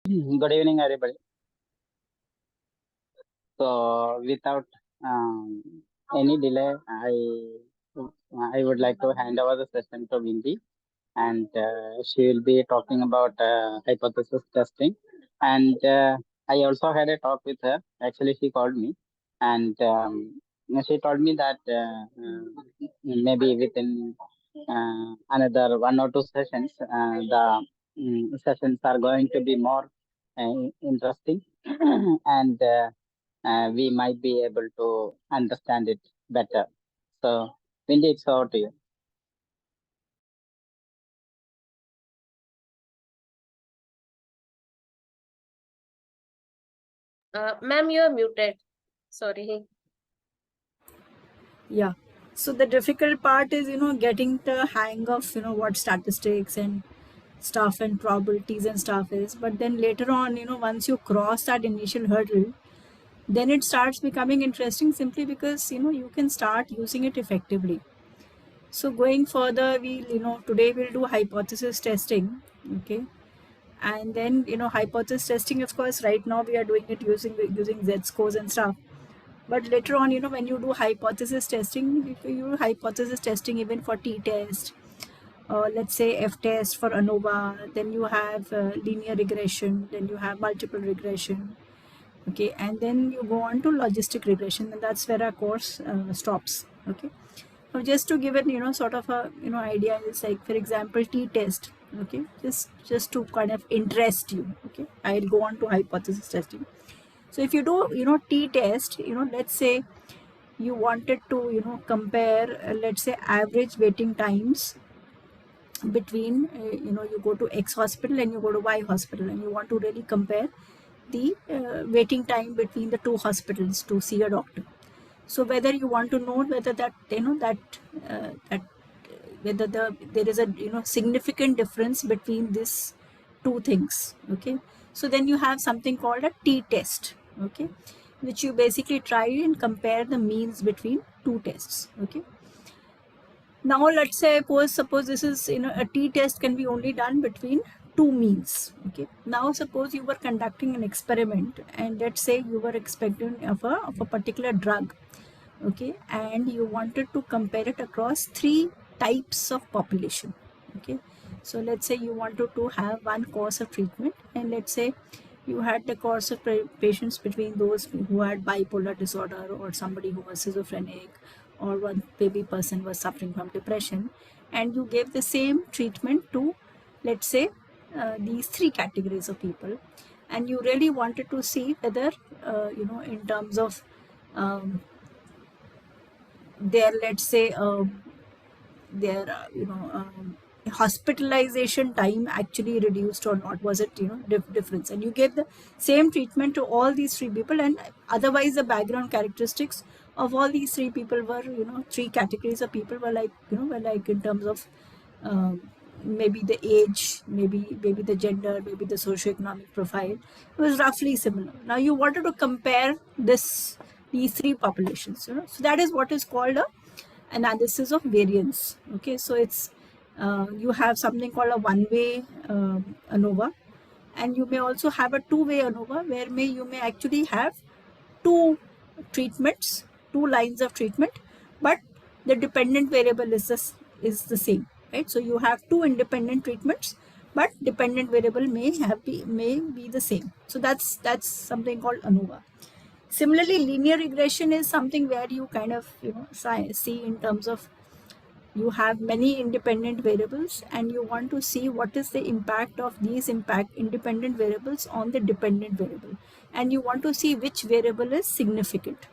Good evening, everybody. So, without um, any delay, I would like to hand over the session to Vindy, and she will be talking about hypothesis testing. And I also had a talk with her. Actually, she called me, and she told me that maybe within another one or two sessions, the sessions are going to be more interesting, and we might be able to understand it better. So, Vindy, it's over to you. Ma'am, you are muted. Sorry. Yeah. So the difficult part is, getting the hang of, what statistics and stuff and probabilities and stuff is. But then later on, once you cross that initial hurdle, then it starts becoming interesting simply because, you can start using it effectively. So going further, today we'll do hypothesis testing. Okay. And then, hypothesis testing, of course, right now we are doing it using Z scores and stuff. But later on, when you do hypothesis testing, you do hypothesis testing even for t-test, let's say f-test for ANOVA, then you have linear regression, then you have multiple regression, okay, and then you go on to logistic regression, and that's where our course stops, okay. So just to give it, sort of a, idea, is like, for example, t-test, okay, just to kind of interest you, okay, I'll go on to hypothesis testing. So if you do, t-test, let's say you wanted to, compare, let's say, average waiting times between, you go to X hospital and you go to Y hospital, and you want to really compare the waiting time between the two hospitals to see a doctor. So whether you want to know whether that, that whether there is a, significant difference between these two things, okay. So then you have something called a t-test, okay, which you basically try and compare the means between two tests, okay. Now let's say, suppose this is, a t-test can be only done between two means, okay. Now suppose you were conducting an experiment, and let's say you were expecting of a particular drug, okay, and you wanted to compare it across three types of population, okay. So let's say you wanted to have one course of treatment, and let's say you had the course of patients between those who had bipolar disorder, or somebody who was schizophrenic, or one baby person was suffering from depression, and you gave the same treatment to, let's say, these three categories of people, and you really wanted to see whether, in terms of their, let's say, their hospitalization time actually reduced or not, was it, difference, and you gave the same treatment to all these three people, and otherwise the background characteristics of all these three people were, three categories of people were like, were like, in terms of maybe the age, maybe the gender, maybe the socioeconomic profile, it was roughly similar. Now you wanted to compare these three populations, so that is what is called a analysis of variance, okay. So it's you have something called a one-way ANOVA, and you may also have a two-way ANOVA, where you may actually have two treatments, two lines of treatment, but the dependent variable is the same, right? So you have two independent treatments, but dependent variable may be the same. So that's something called ANOVA. Similarly, linear regression is something where you kind of, see in terms of, you have many independent variables, and you want to see what is the impact of these independent variables on the dependent variable, and you want to see which variable is significant.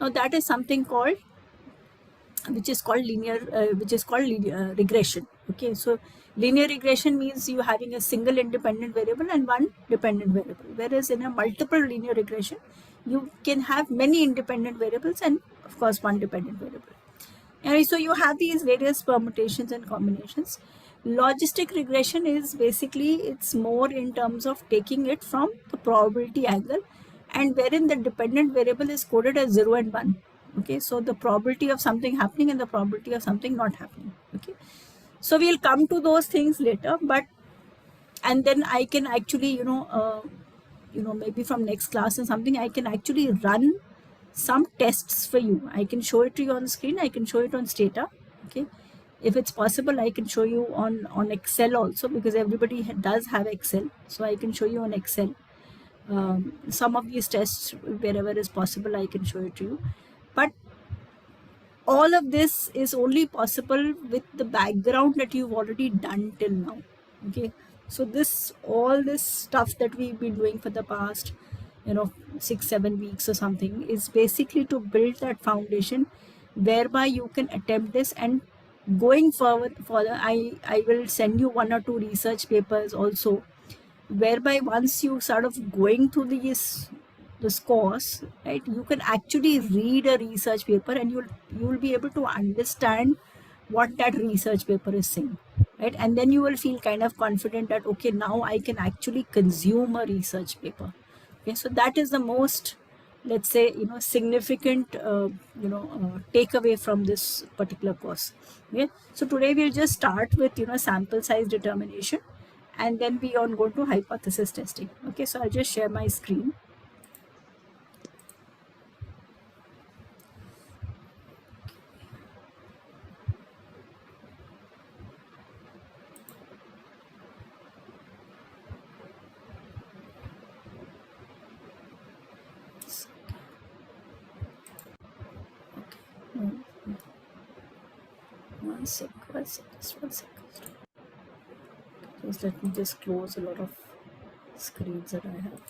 Now that is something called, which is called regression, okay. So linear regression means you having a single independent variable and one dependent variable, whereas in a multiple linear regression you can have many independent variables and, of course, one dependent variable. And so you have these various permutations and combinations. Logistic regression is basically, it's more in terms of taking it from the probability angle, and wherein the dependent variable is coded as 0 and 1. Okay, so the probability of something happening and the probability of something not happening. Okay, so we'll come to those things later, but and then I can actually, maybe from next class or something, I can actually run some tests for you. I can show it to you on screen, I can show it on Stata. Okay, if it's possible, I can show you on Excel also, because everybody does have Excel, so I can show you on Excel some of these tests. Wherever is possible, I can show it to you. But all of this is only possible with the background that you've already done till now. Okay, so all this stuff that we've been doing for the past 6-7 weeks or something is basically to build that foundation whereby you can attempt this. And going forward further, I will send you 1 or 2 research papers also, whereby once you sort of going through this course, right, you can actually read a research paper and you'll be able to understand what that research paper is saying, right? And then you will feel kind of confident that okay, now I can actually consume a research paper. Okay, so that is the most, let's say, significant takeaway from this particular course. Okay, so today we'll just start with sample size determination, and then we on go to hypothesis testing. Okay, so I'll just share my screen. One sec, just 1 second. Just let me just close a lot of screens that I have.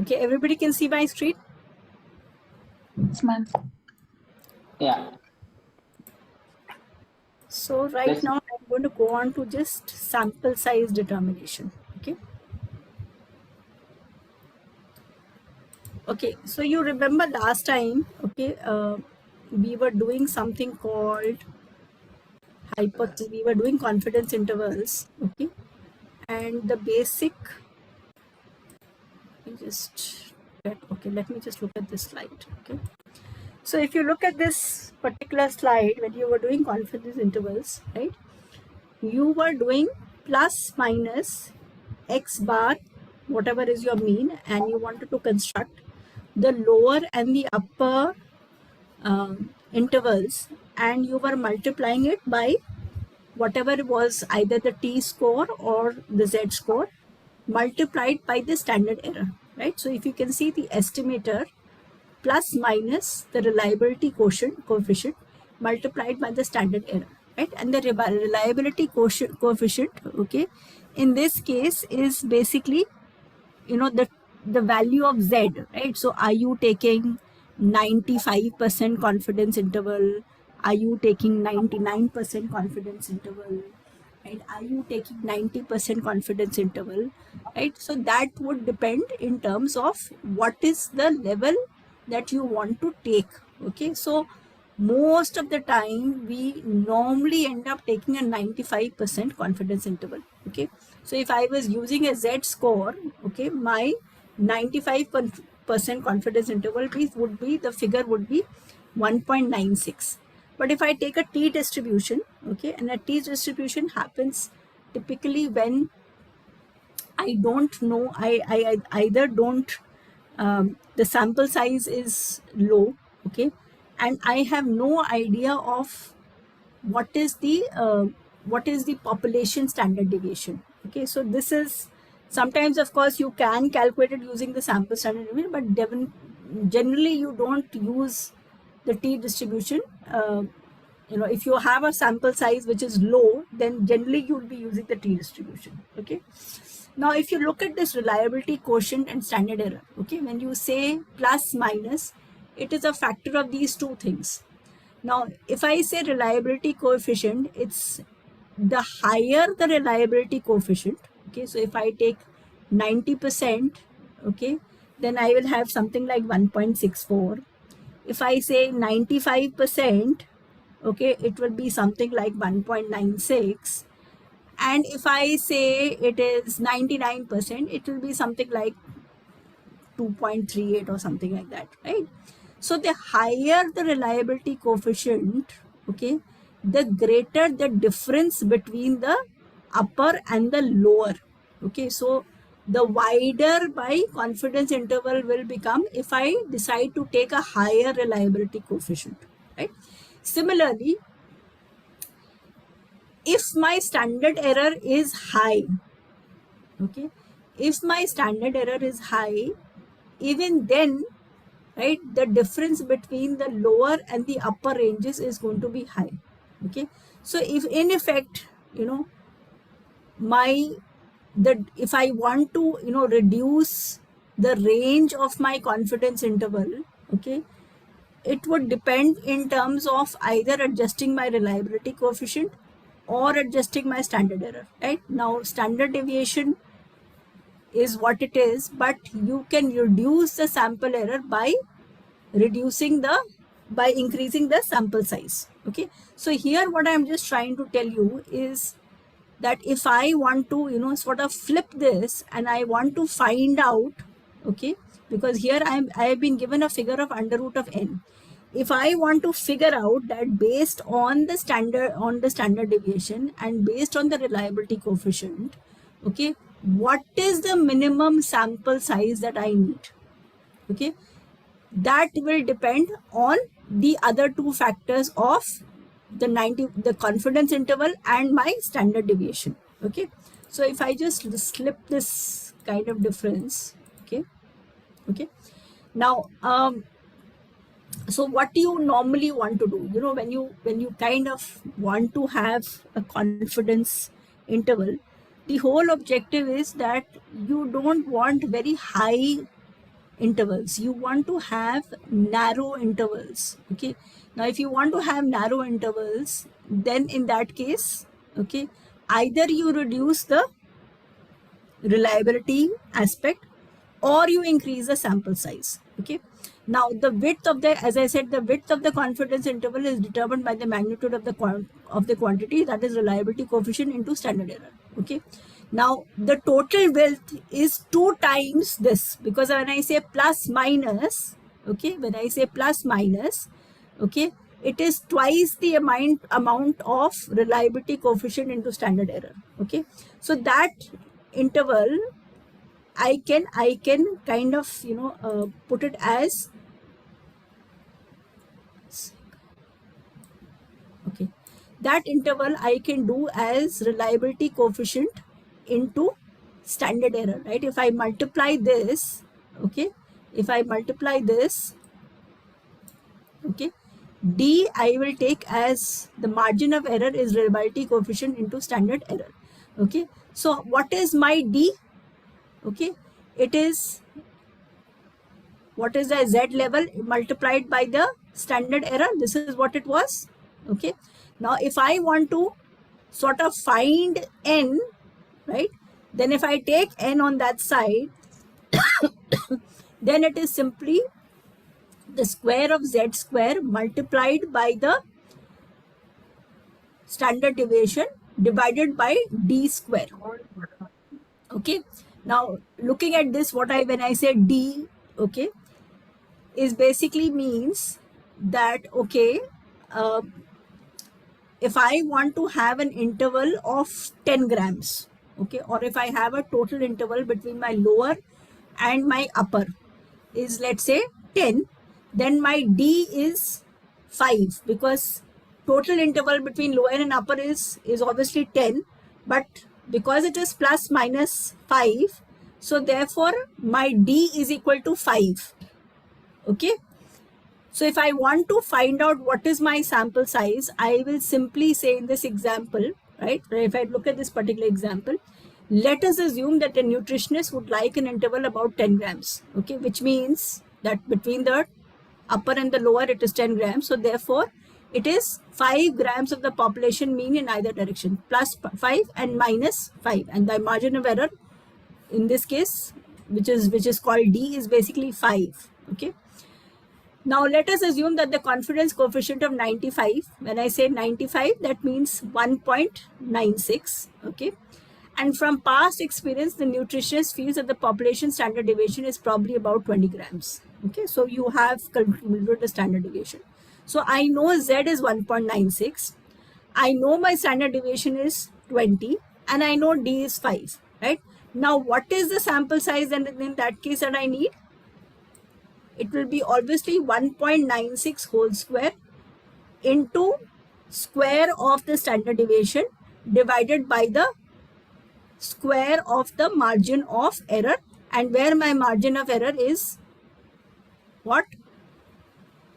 Okay, everybody can see my screen? Yes, ma'am. Yeah. So right Yes. now I'm going to go on to just sample size determination. Okay. Okay, so you remember last time, okay, we were doing something called hypothesis. We were doing confidence intervals. Okay, and the basic. Let me just look at this slide. Okay, so if you look at this particular slide, when you were doing confidence intervals, right, you were doing plus minus x bar, whatever is your mean, and you wanted to construct the lower and the upper intervals, and you were multiplying it by whatever was either the t-score or the z-score multiplied by the standard error, right? So if you can see the estimator plus minus the reliability coefficient multiplied by the standard error, right? And the reliability coefficient, okay, in this case is basically the value of z, right? So are you taking 95% confidence interval, are you taking 99% confidence interval, right? Are you taking 90% confidence interval, right? So that would depend in terms of what is the level that you want to take. Okay, so most of the time we normally end up taking a 95% confidence interval. Okay, so if I was using a z score, okay, my 95% confidence interval would be the figure would be 1.96. But if I take a t distribution, okay, and a t distribution happens typically when I don't know, I either don't, the sample size is low, okay, and I have no idea of what is the population standard deviation. Okay, so this is sometimes, of course, you can calculate it using the sample standard deviation, but generally you don't use the t distribution. If you have a sample size which is low, then generally you'll be using the t distribution. Okay. Now, if you look at this reliability quotient and standard error, okay, when you say plus minus, it is a factor of these two things. Now, if I say reliability coefficient, it's the higher the reliability coefficient. Okay, so if I take 90%, okay, then I will have something like 1.64. If I say 95%, okay, it will be something like 1.96. And if I say it is 99%, it will be something like 2.38 or something like that, right? So the higher the reliability coefficient, okay, the greater the difference between the upper and the lower. Okay, so the wider my confidence interval will become if I decide to take a higher reliability coefficient, right? Similarly, if my standard error is high, okay, if my standard error is high, even then, right, the difference between the lower and the upper ranges is going to be high. Okay, so if in effect, if I want to reduce the range of my confidence interval, okay, it would depend in terms of either adjusting my reliability coefficient or adjusting my standard error. Right now, standard deviation is what it is, but you can reduce the sample error by increasing the sample size. Okay, so here what I'm just trying to tell you is that if I want to sort of flip this and I want to find out, okay, because here I have been given a figure of under root of n. If I want to figure out that based on the standard deviation and based on the reliability coefficient, okay, what is the minimum sample size that I need? Okay, that will depend on the other two factors of the confidence interval and my standard deviation. Okay, so if I just slip this kind of difference, okay, now so what do you normally want to do, when you kind of want to have a confidence interval? The whole objective is that you don't want very high intervals, you want to have narrow intervals. Okay, now if you want to have narrow intervals, then in that case, okay, either you reduce the reliability aspect or you increase the sample size. Okay, now the width of the, as I said, the width of the confidence interval is determined by the magnitude of the quantity, that is reliability coefficient into standard error. Okay, now the total width is 2 times this, because when I say plus minus, okay, when I say plus minus, okay, it is twice the amount of reliability coefficient into standard error. Okay, so that interval I can kind of put it as, okay, that interval I can do as reliability coefficient into standard error, right? If I multiply this, okay, if I multiply this, okay, d I will take as the margin of error is reliability coefficient into standard error. Okay, so what is my d? Okay, it is, what is the z level multiplied by the standard error? This is what it was. Okay, now if I want to sort of find n, right, then if I take n on that side, then it is simply the square of z square multiplied by the standard deviation divided by d square. Okay, now looking at this, when I say d, okay, is basically means that, okay, if I want to have an interval of 10 grams, okay, or if I have a total interval between my lower and my upper is, let's say, 10, then my d is 5, because total interval between lower and upper is obviously 10, but because it is plus minus 5, so therefore my d is equal to 5. Okay. So if I want to find out what is my sample size, I will simply say in this example, right? If I look at this particular example, let us assume that a nutritionist would like an interval about 10 grams, okay, which means that between the upper and the lower, it is 10 grams. So therefore, it is 5 grams of the population mean in either direction, plus 5 and minus 5. And the margin of error in this case, which is called D, is basically 5, okay. Now let us assume that the confidence coefficient of 95, when I say 95, that means 1.96, okay. And from past experience, the nutritionist feels that the population standard deviation is probably about 20 grams, okay. So you have calculated the standard deviation. So I know Z is 1.96. I know my standard deviation is 20 and I know D is 5, right? Now what is the sample size and in that case that I need? It will be obviously 1.96 whole square into square of the standard deviation divided by the square of the margin of error, and where my margin of error is what?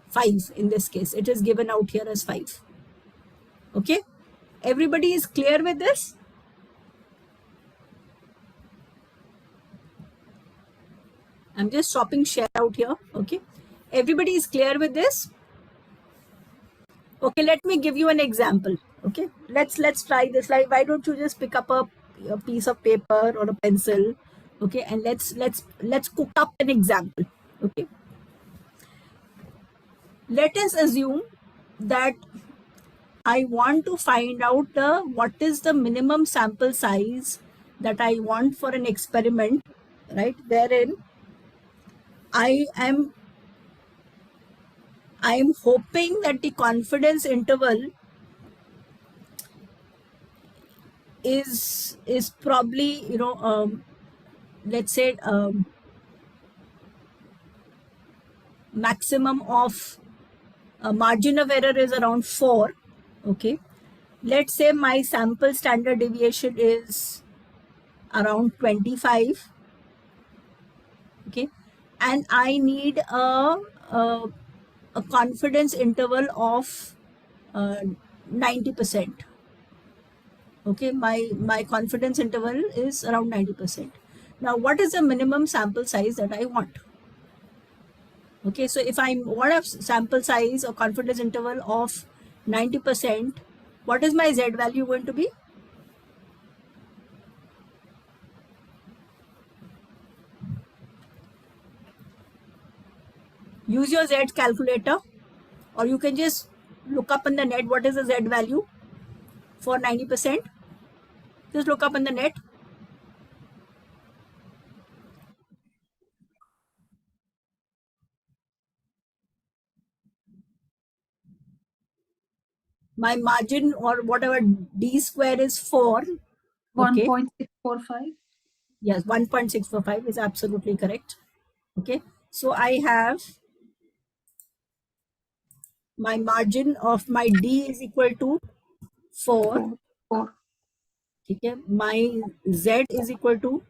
5 in this case. It is given out here as 5. Okay. Everybody is clear with this? I'm just stopping share out here. Okay. Everybody is clear with this? Okay, let me give you an example. Okay, let's try this. Like, why don't you just pick up a piece of paper or a pencil? Okay, and let's cook up an example. Okay, let us assume that I want to find out what is the minimum sample size that I want for an experiment, right? Wherein I am hoping that the confidence interval is probably, let's say maximum of margin of error is around 4. Okay, let's say my sample standard deviation is around 25. Okay, and I need a confidence interval of 90%. Okay, my confidence interval is around 90%. Now what is the minimum sample size that I want? Okay, so if I want a sample size or confidence interval of 90%, what is my Z value going to be? Use your Z calculator, or you can just look up in the net what is the Z value for 90%. Just look up in the net. My margin or whatever D square is 4. Okay. 1.645. Yes, 1.645 is absolutely correct. Okay. So I have my margin of my D is equal to 4. 4. Okay. My Z is equal to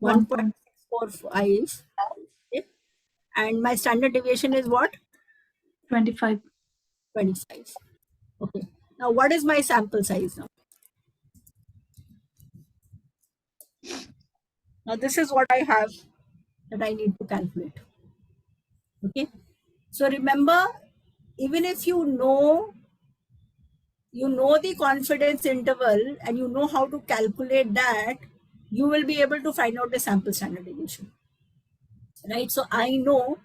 1.645. Okay. And my standard deviation is what? 25. 25. Okay. Now what is my sample size now? Now this is what I have that I need to calculate. Okay. So remember, even if you know the confidence interval and you know how to calculate that, you will be able to find out the sample standard deviation. Right. So I know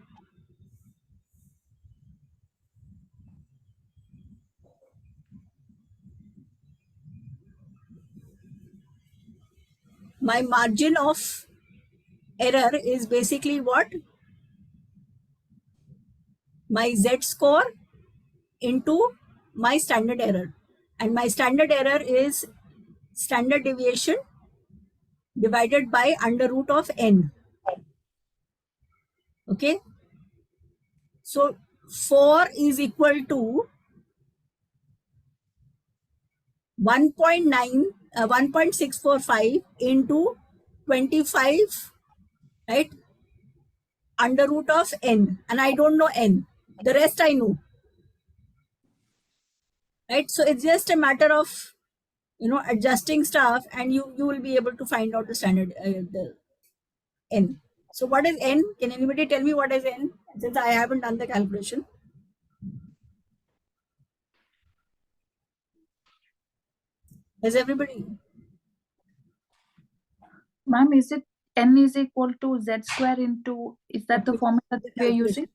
my margin of error is basically what? My Z score into my standard error. And my standard error is standard deviation divided by under root of n. Okay. So 4 is equal to 1.645 into 25, right, under root of n, and I don't know n. The rest I know. Right? So it's just a matter of, adjusting stuff, and you will be able to find out the standard, the n. So what is n? Can anybody tell me what is n? Since I haven't done the calculation. Has everybody? Ma'am, is it n is equal to z square into, is that the Okay, formula that we are using?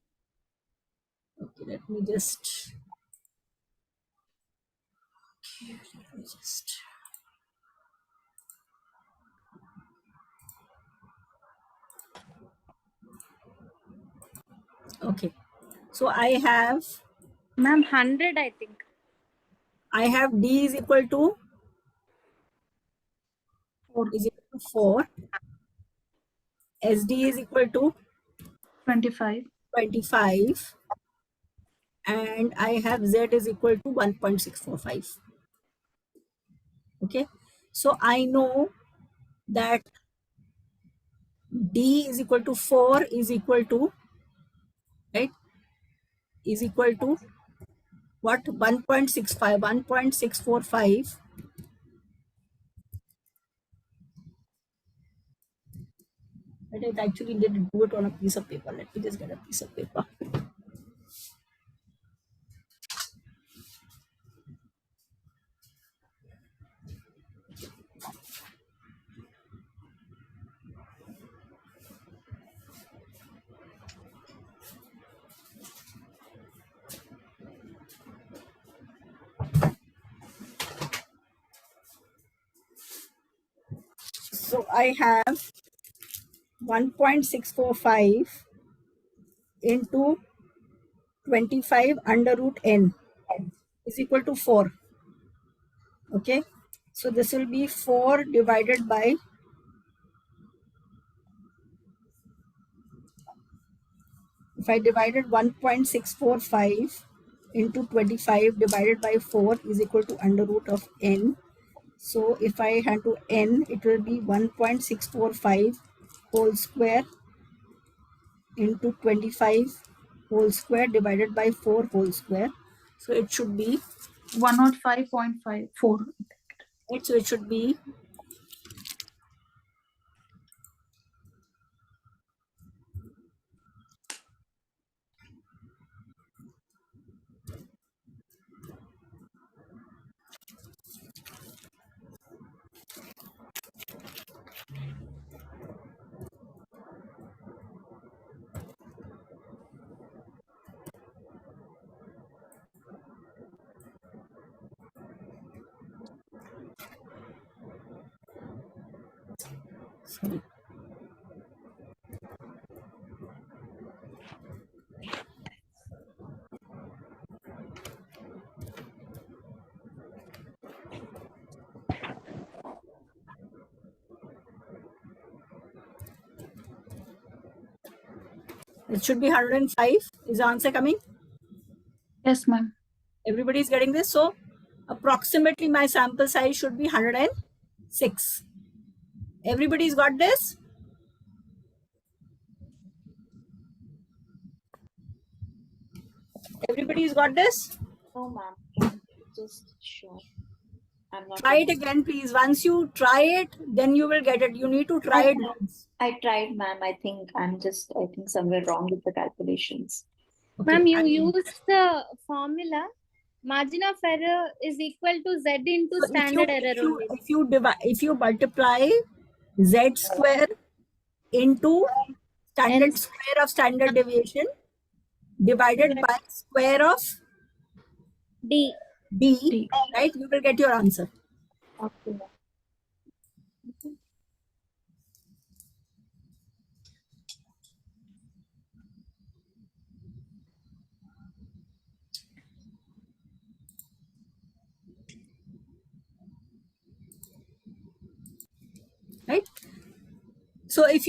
Okay, let me just. Okay, so I have Ma'am, 100, I think. d is equal to 4, SD is equal to 25. 25, and I have Z is equal to 1.645. Okay, so I know that D is equal to 4 is equal to, right, is equal to what? 1.65, 1.645. But it actually didn't do it on a piece of paper. Let me just get a piece of paper. So I have 1.645 into 25 under root n is equal to 4. Okay, so this will be 4 divided by, if I divided 1.645 into 25 divided by 4 is equal to under root of n. So if I had to n, it will be 1.645 whole square into 25 whole square divided by 4 whole square. So it should be 105.54. right. So it should be sorry. It should be 105. Is the answer coming? Yes, ma'am. Everybody is getting this. So approximately my sample size should be 106. Everybody's got this? Everybody's got this? No, ma'am. Just sure. I'm not. Try it again, please. Once you try it, then you will get it. You need to try it once. I tried, ma'am. I think somewhere wrong with the calculations. Okay, Ma'am, you used the formula. Margin of error is equal to Z into so standard error only. if you multiply Z square into standard N square of standard deviation divided by square of D. D, right, you will get your answer. Okay. Right, so if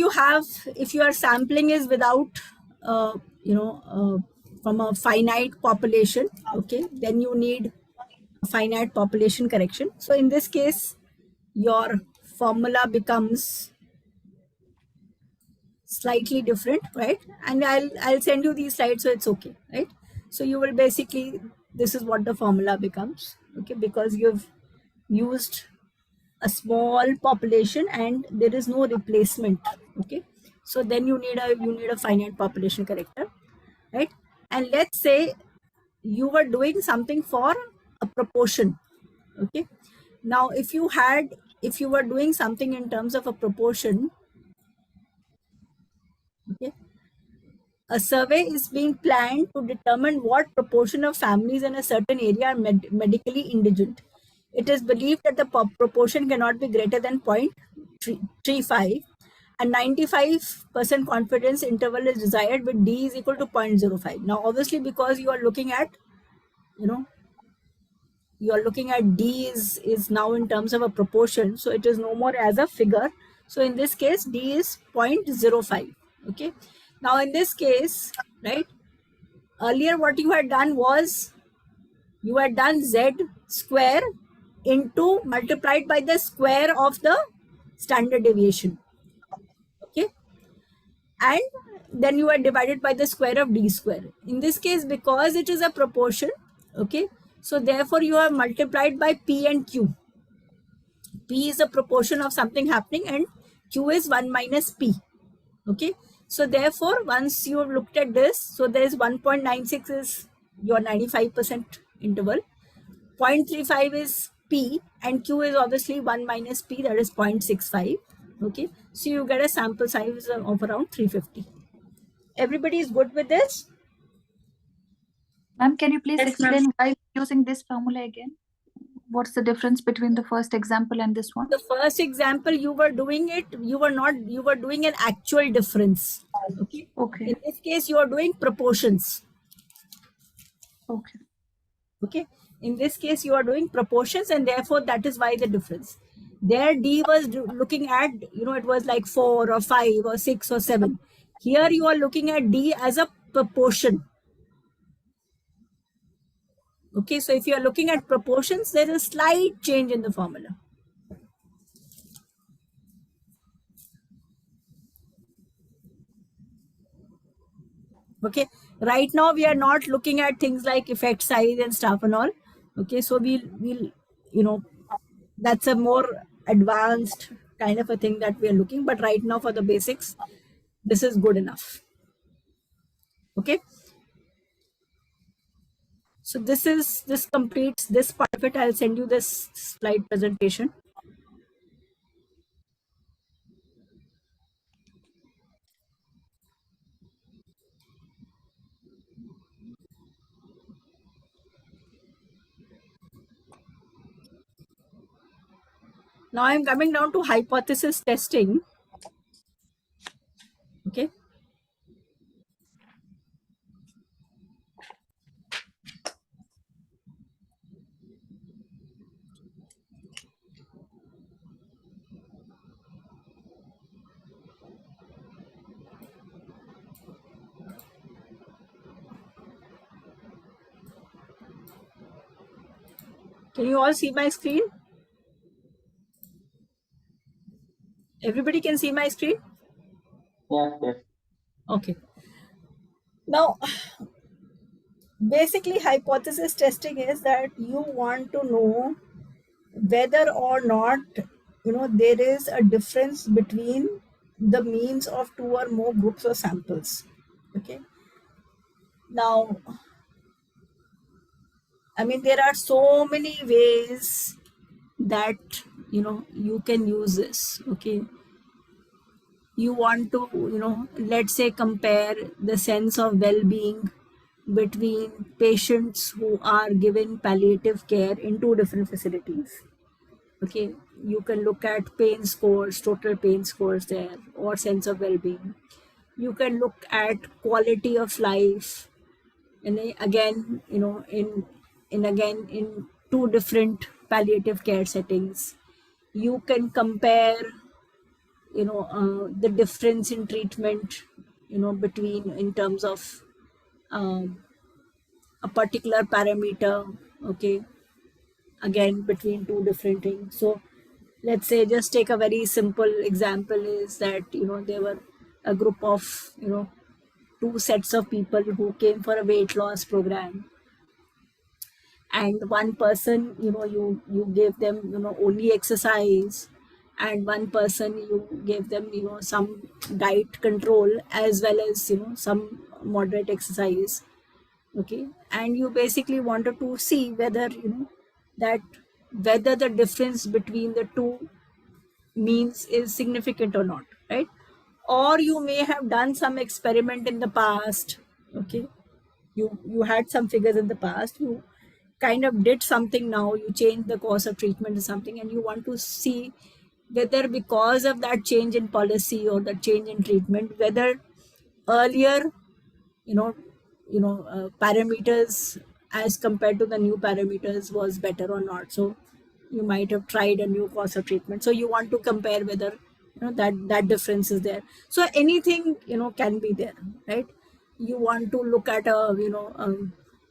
your sampling is without from a finite population, okay, then you need a finite population correction. So in this case your formula becomes slightly different, right? And I'll send you these slides, so it's okay, right? So you will basically, this is what the formula becomes, okay, because you've used a small population and there is no replacement, okay? So then you need a finite population corrector, right? And let's say you were doing something for a proportion, okay? Now if you were doing something in terms of a proportion, okay, a survey is being planned to determine what proportion of families in a certain area are medically indigent. It is believed that the proportion cannot be greater than 0.35. A 95% confidence interval is desired with D is equal to 0.05. Now, obviously, because you are looking at, you know, D is now in terms of a proportion, so it is no more as a figure. So in this case, D is 0.05. Okay. Now in this case, right, earlier what you had done was you had done Z square into multiplied by the square of the standard deviation. Okay. And then you are divided by the square of D square. In this case, because it is a proportion, okay, so therefore you have multiplied by P and Q. P is a proportion of something happening and Q is 1 minus P. Okay. So therefore, once you have looked at this, so there is 1.96 is your 95% interval. 0.35 is P and Q is obviously 1 minus P, that is 0.65. Okay. So you get a sample size of around 350. Everybody is good with this? Ma'am, can you please Yes, ma'am. explain why using this formula again? What's the difference between the first example and this one? The first example, you were doing an actual difference. Okay. Okay. In this case, you are doing proportions. Okay. Okay. In this case, you are doing proportions, and therefore that is why the difference. There, D was looking at, it was like 4 or 5 or 6 or 7. Here, you are looking at D as a proportion. Okay. So if you are looking at proportions, there is a slight change in the formula. Okay, right now we are not looking at things like effect size and stuff and all. Okay, so we'll that's a more advanced kind of a thing that we are looking, but right now for the basics, this is good enough. Okay, so this completes this part of it. I'll send you this slide presentation. Now I'm coming down to hypothesis testing. Okay. Can you all see my screen? Everybody can see my screen? Yes, yes. Okay. Now, basically, hypothesis testing is that you want to know whether or not there is a difference between the means of two or more groups or samples. Okay. Now, I mean, there are so many ways that you can use this. Okay. You want to let's say compare the sense of well-being between patients who are given palliative care in two different facilities. Okay, you can look at pain scores, total pain scores there, or sense of well-being. You can look at quality of life, and again in two different palliative care settings. You can compare the difference in treatment between in terms of a particular parameter. Okay, again between two different things. So let's say, just take a very simple example, is that there were a group of, two sets of people who came for a weight loss program, and one person, you gave them, only exercise, and one person you gave them, some diet control as well as, some moderate exercise. Okay, and you basically wanted to see whether, that whether the difference between the two means is significant or not, right? Or you may have done some experiment in the past. Okay, you had some figures in the past, you kind of did something, now you change the course of treatment or something, and you want to see whether because of that change in policy or the change in treatment, whether earlier, you know parameters as compared to the new parameters was better or not. So you might have tried a new course of treatment, so you want to compare whether, that difference is there. So anything, can be there, right? You want to look at a,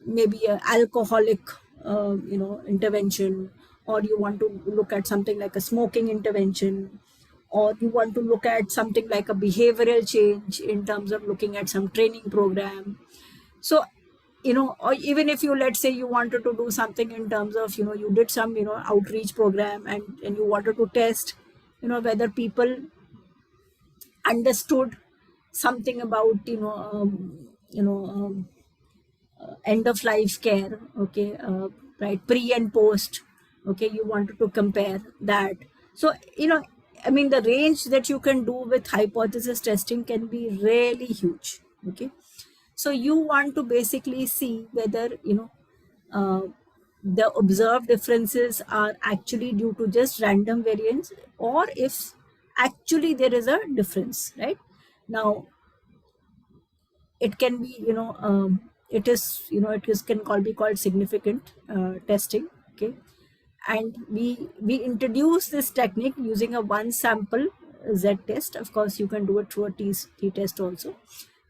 maybe a alcoholic, intervention, or you want to look at something like a smoking intervention, or you want to look at something like a behavioral change in terms of looking at some training program. So, or even if you, let's say you wanted to do something in terms of, you did some, outreach program, and you wanted to test, whether people understood something about, end of life care. Okay, right, pre and post. Okay, you wanted to compare that. So, I mean, the range that you can do with hypothesis testing can be really huge. Okay, so you want to basically see whether, uh, the observed differences are actually due to just random variance, or if actually there is a difference, right? Now, it can be, it is, it is can call be called significant testing. Okay, and we introduce this technique using a one sample z test. Of course, you can do it through a t test also.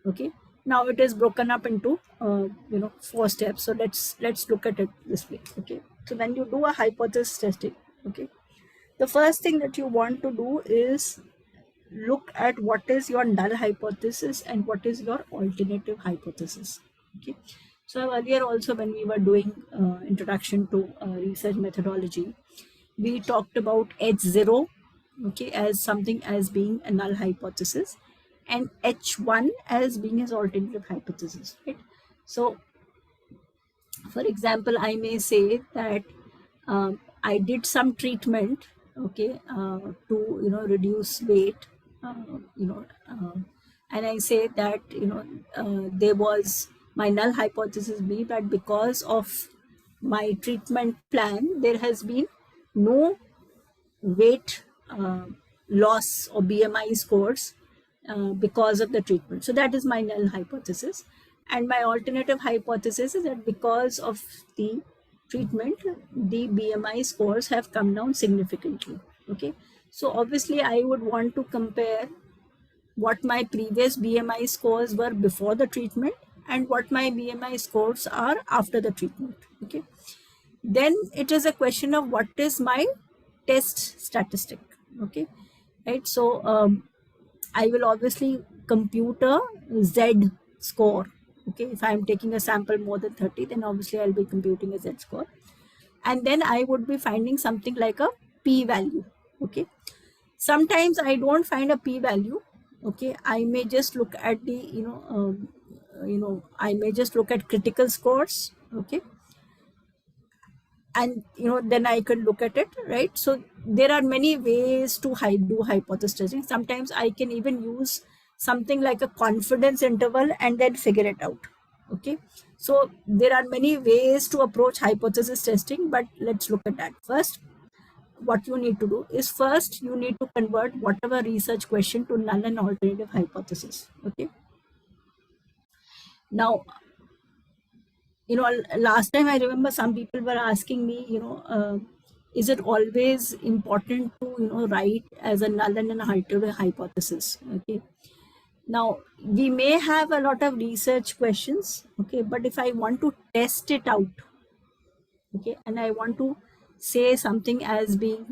Okay, now it is broken up into, 4 steps. So let's look at it this way. Okay, so when you do a hypothesis testing, okay, the first thing that you want to do is look at what is your null hypothesis and what is your alternative hypothesis. Okay, so earlier also, when we were doing introduction to research methodology, we talked about H0, okay, as something as being a null hypothesis, and H1 as being as alternative hypothesis, right? So for example, I may say that, I did some treatment, okay, to, reduce weight, you know and I say that, there was, my null hypothesis be that because of my treatment plan there has been no weight loss or BMI scores because of the treatment. So that is my null hypothesis. And my alternative hypothesis is that because of the treatment, the BMI scores have come down significantly. Okay. So obviously I would want to compare what my previous BMI scores were before the treatment and what my BMI scores are after the treatment. Okay. Then it is a question of what is my test statistic. Okay, right? So I will obviously compute a Z score. Okay, if I am taking a sample more than 30, then obviously I'll be computing a Z score, and then I would be finding something like a p value. Okay, sometimes I don't find a p value. Okay, I may just look at the, I may just look at critical scores. Okay, and, then I can look at it, right? So there are many ways to do hypothesis testing. Sometimes I can even use something like a confidence interval and then figure it out. Okay, so there are many ways to approach hypothesis testing, but let's look at that first. What you need to do is, first you need to convert whatever research question to null and alternative hypothesis. Okay, now, last time I remember some people were asking me, is it always important to, write as a null and an alternative hypothesis? Okay, now we may have a lot of research questions. Okay, but if I want to test it out, okay, and I want to say something as being,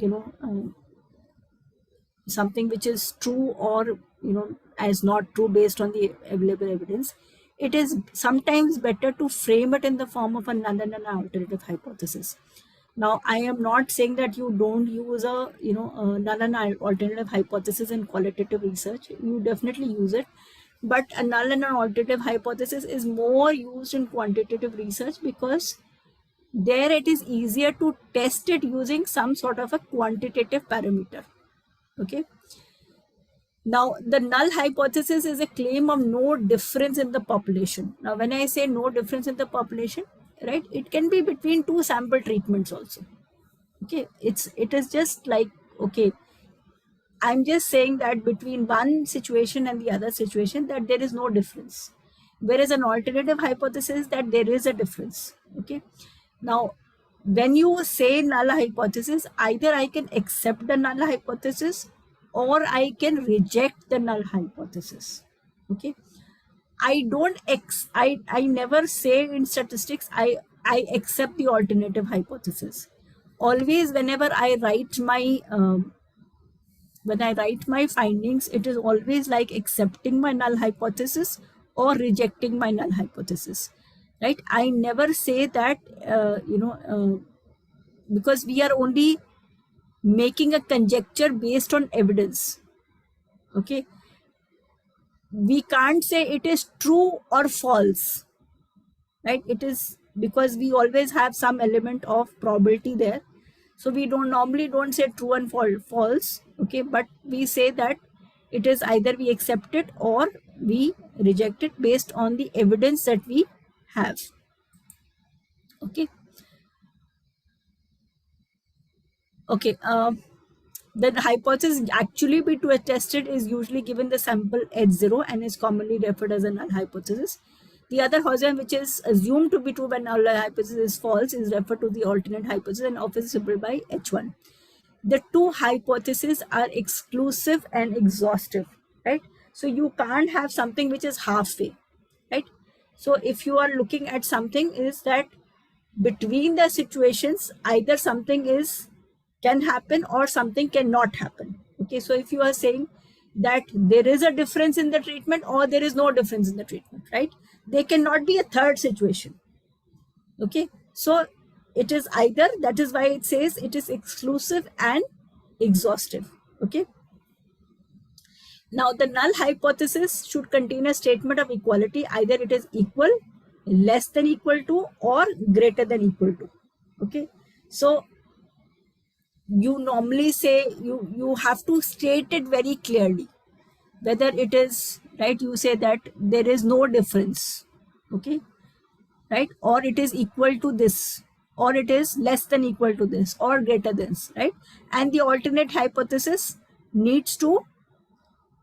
something which is true or, as not true based on the available evidence, it is sometimes better to frame it in the form of a null and an alternative hypothesis. Now, I am not saying that you don't use a a null and alternative hypothesis in qualitative research. You definitely use it, but a null and an alternative hypothesis is more used in quantitative research because there it is easier to test it using some sort of a quantitative parameter. Okay. Now, the null hypothesis is a claim of no difference in the population. Now, when I say no difference in the population, right, it can be between two sample treatments also. Okay, it is just like, okay, I'm just saying that between one situation and the other situation that there is no difference. Whereas an alternative hypothesis that there is a difference. Okay. Now, when you say null hypothesis, either I can accept the null hypothesis or I can reject the null hypothesis. Okay. I never say in statistics I accept the alternative hypothesis. Always whenever I write my when I write my findings, it is always like accepting my null hypothesis or rejecting my null hypothesis, right? I never say that, because we are only making a conjecture based on evidence. Okay. We can't say it is true or false, right? It is because we always have some element of probability there. So we don't say true and false, okay, but we say that it is either we accept it or we reject it based on the evidence that we have. Okay. Okay. The hypothesis actually be tested is usually given the sample H0 and is commonly referred as a null hypothesis. The other hypothesis, which is assumed to be true when null hypothesis is false, is referred to the alternate hypothesis and often simplified by H1. The two hypotheses are exclusive and exhaustive, right? So you can't have something which is halfway, right? So if you are looking at something, is that between the situations either something can happen or something cannot happen. Okay, so if you are saying that there is a difference in the treatment or there is no difference in the treatment, right? There cannot be a third situation. Okay, so it is either, that is why it says it is exclusive and exhaustive. Okay. Now, the null hypothesis should contain a statement of equality. Either it is equal, less than equal to, or greater than equal to. Okay. So you normally say you have to state it very clearly. Whether it is, right, you say that there is no difference. Okay. Right, or it is equal to this, or it is less than equal to this, or greater than this, right? And the alternate hypothesis needs to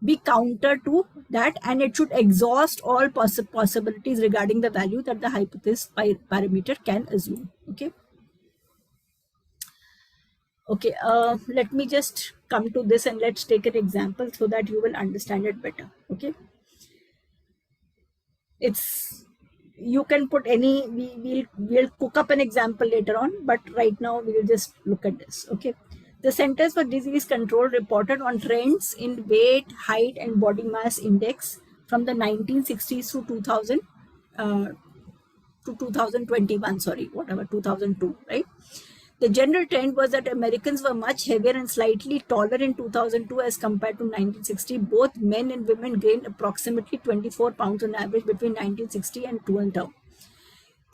be counter to that, and it should exhaust all possibilities regarding the value that the hypothesis parameter can assume. Okay. Okay, let me just come to this and let's take an example so that you will understand it better. Okay. It's, you can put any, we'll cook up an example later on, but right now we'll just look at this. Okay. The Centers for Disease Control reported on trends in weight, height, and body mass index from the 1960s to 2000 to 2021, sorry, whatever, 2002, right? The general trend was that Americans were much heavier and slightly taller in 2002 as compared to 1960. Both men and women gained approximately 24 pounds on average between 1960 and 2000.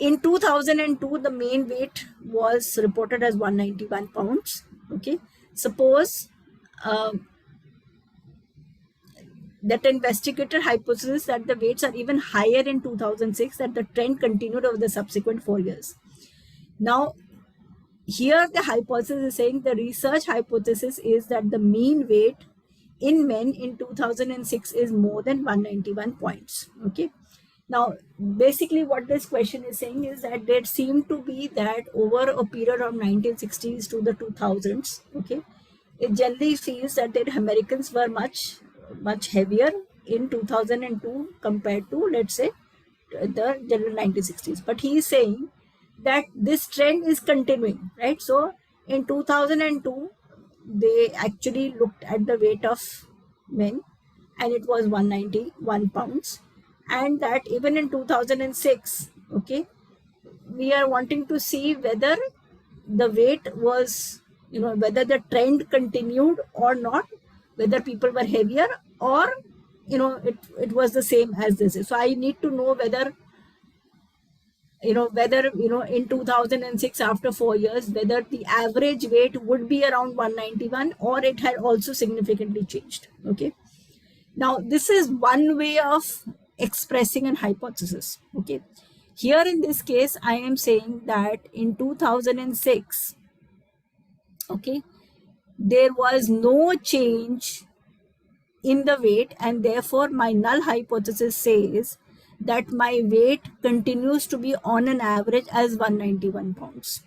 In 2002, the mean weight was reported as 191 pounds. Okay. Suppose that investigator hypothesis that the weights are even higher in 2006, that the trend continued over the subsequent 4 years. Now, here the hypothesis is saying, the research hypothesis is that the mean weight in men in 2006 is more than 191 points. Okay. Now, basically what this question is saying is that there seemed to be that over a period of 1960s to the 2000s, okay, it generally feels that the Americans were much heavier in 2002 compared to, let's say, the general 1960s. But he is saying that this trend is continuing, right? So in 2002, they actually looked at the weight of men, and it was 191 pounds. And that even in 2006, okay, we are wanting to see whether the weight was, whether the trend continued or not, whether people were heavier or, it was the same as this. So I need to know whether, in 2006, after 4 years, whether the average weight would be around 191 or it had also significantly changed. Okay. Now, this is one way of expressing an hypothesis. Okay. Here in this case, I am saying that in 2006, okay, there was no change in the weight, and therefore my null hypothesis says that my weight continues to be on an average as 191 pounds.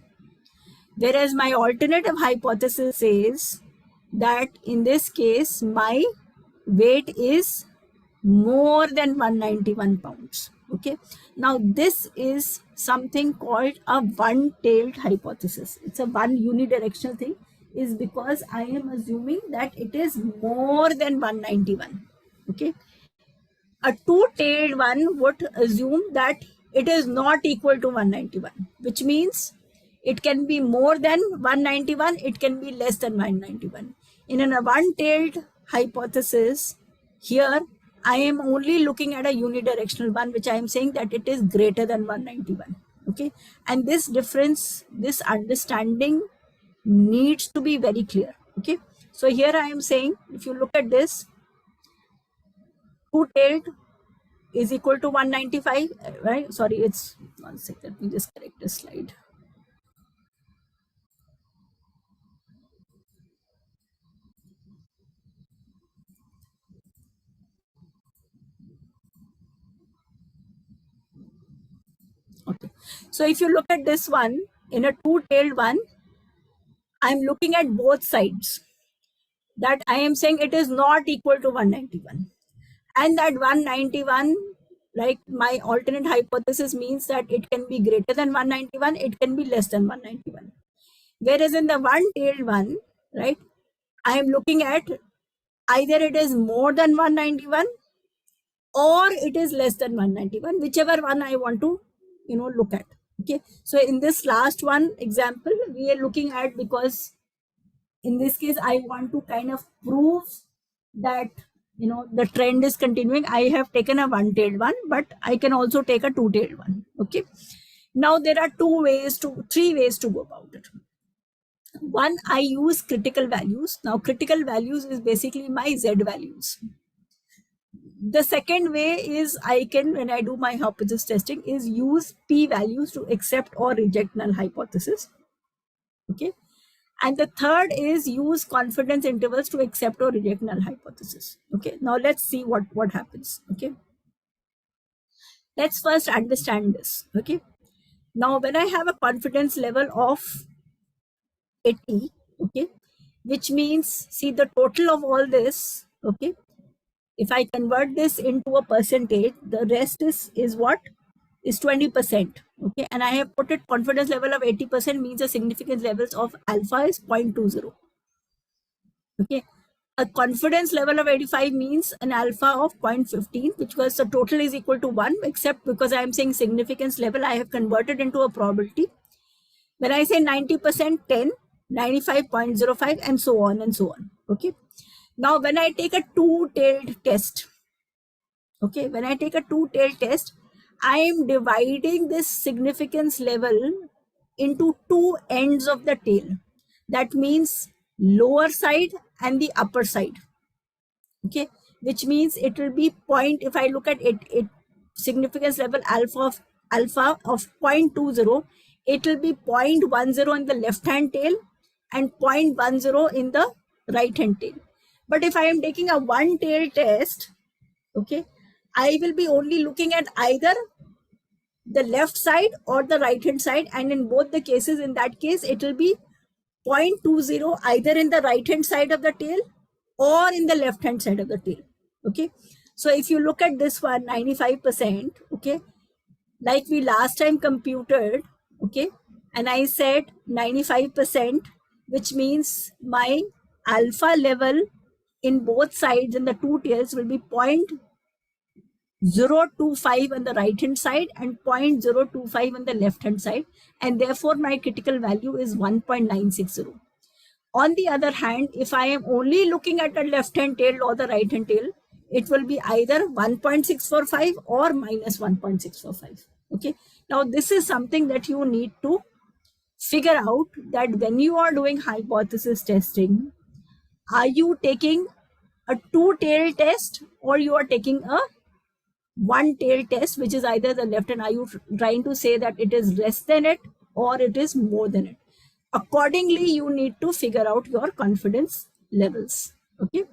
Whereas my alternative hypothesis says that in this case, my weight is more than 191 pounds. Okay. Now, this is something called a one-tailed hypothesis. It's a one unidirectional thing, is because I am assuming that it is more than 191. Okay. A two-tailed one would assume that it is not equal to 191, which means it can be more than 191, it can be less than 191. In a one-tailed hypothesis, here I am only looking at a unidirectional one, which I am saying that it is greater than 191. Okay, and this difference, this understanding needs to be very clear. Okay, so here I am saying, if you look at this, two-tailed is equal to 195, right? Sorry, it's one second. Let me just correct this slide. Okay. So if you look at this one, in a two-tailed one, I'm looking at both sides. That I am saying it is not equal to 191. And that 191, like my alternate hypothesis means that it can be greater than 191, it can be less than 191. Whereas in the one-tailed one, right, I am looking at either it is more than 191 or it is less than 191, whichever one I want to, look at. Okay. So in this last one example, we are looking at, because in this case, I want to kind of prove that, the trend is continuing. I have taken a one-tailed one, but I can also take a two-tailed one. Okay. Now there are three ways to go about it. One, I use critical values. Now critical values is basically my Z values. The second way is I can, when I do my hypothesis testing, is use p values to accept or reject null hypothesis. Okay. And the third is use confidence intervals to accept or reject null hypothesis. Okay. Now let's see what happens. Okay. Let's first understand this. Okay. Now when I have a confidence level of 80, okay, which means, see, the total of all this, okay, if I convert this into a percentage, the rest is what? Is 20%. Okay. And I have put it confidence level of 80% means the significance levels of alpha is 0.20. Okay. A confidence level of 85 means an alpha of 0.15, which was the total is equal to 1, except because I am saying significance level, I have converted into a probability. When I say 90%, 10, 95.05, and so on and so on. Okay. Now, when I take a two-tailed test, okay, when I take a two-tailed test, I am dividing this significance level into two ends of the tail. That means lower side and the upper side. Okay, which means it will be point, if I look at it significance level alpha of 0.20, it will be 0.10 in the left hand tail and 0.10 in the right hand tail. But if I am taking a one tail test, okay, I will be only looking at either the left side or the right hand side, and in both the cases, in that case, it will be 0.20 either in the right hand side of the tail or in the left hand side of the tail. Okay, so if you look at this one, 95%, okay, like we last time computed, okay, and I said 95%, which means my alpha level in both sides, and the two tails will be 0.025 on the right hand side and 0.025 on the left hand side, and therefore my critical value is 1.960. On the other hand, if I am only looking at the left hand tail or the right hand tail, it will be either 1.645 or minus 1.645. Okay. Now this is something that you need to figure out, that when you are doing hypothesis testing, are you taking a two tail test or you are taking a one tail test, which is either the left, and are you trying to say that it is less than it or it is more than it? Accordingly, you need to figure out your confidence levels. Okay.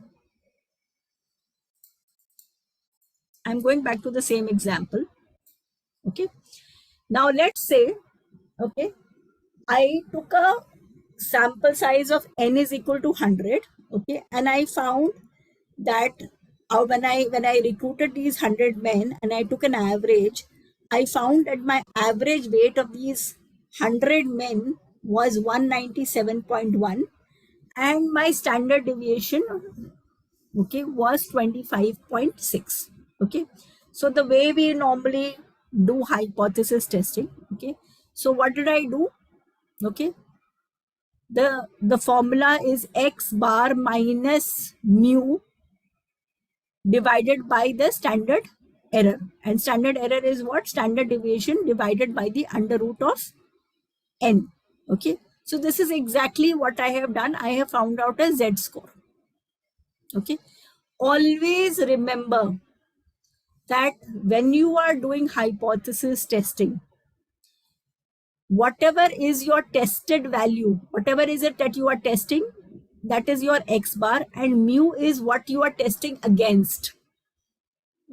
I'm going back to the same example. Okay. Now let's say, okay, I took a sample size of n is equal to 100. Okay. And I found that when I recruited these 100 men and I took an average, I found that my average weight of these 100 men was 197.1, and my standard deviation, okay, was 25.6. Okay. So the way we normally do hypothesis testing, okay, so what did I do? Okay, the formula is x bar minus mu divided by the standard error, and standard error is what? Standard deviation divided by the under root of n. Okay, so this is exactly what I have done. I have found out a z score. Okay, always remember that when you are doing hypothesis testing, whatever is your tested value, whatever is it that you are testing, that is your x bar, and mu is what you are testing against.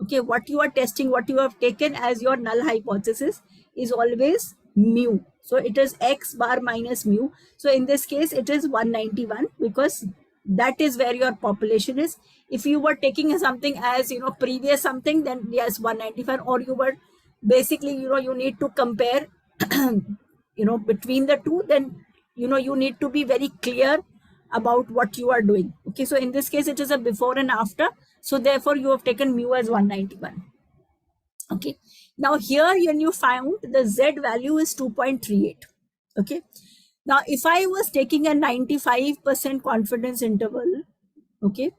Okay, what you are testing, what you have taken as your null hypothesis is always mu. So it is x bar minus mu. So in this case, it is 191 because that is where your population is. If you were taking something as, previous something, then yes, 195, or you were basically, you need to compare, between the two, then, you need to be very clear about what you are doing. Okay, so in this case, it is a before and after. So therefore, you have taken mu as 191. Okay. Now here, when you found the Z value is 2.38. Okay. Now, if I was taking a 95% confidence interval, okay,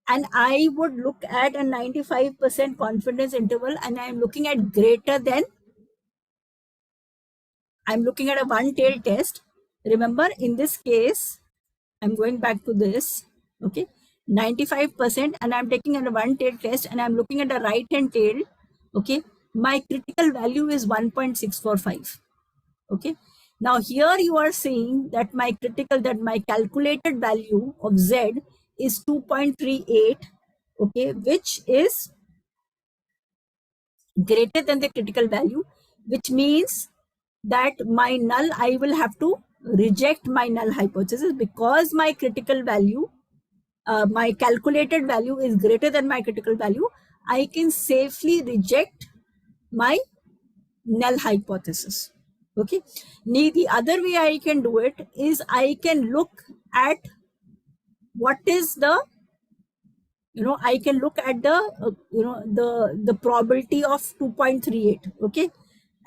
and I would look at a 95% confidence interval, and I'm looking at greater than, I'm looking at a one tail test. Remember, in this case, I'm going back to this, okay, 95%, and I'm taking a one tail test and I'm looking at the right hand tail, okay, my critical value is 1.645. Okay, now here you are saying that my calculated value of Z is 2.38, okay, which is greater than the critical value, which means that my null, I will have to reject my null hypothesis because my critical value, my calculated value is greater than my critical value. I can safely reject my null hypothesis. Okay. The other way I can do it is I can look at what is the, I can look at the, the probability of 2.38. Okay.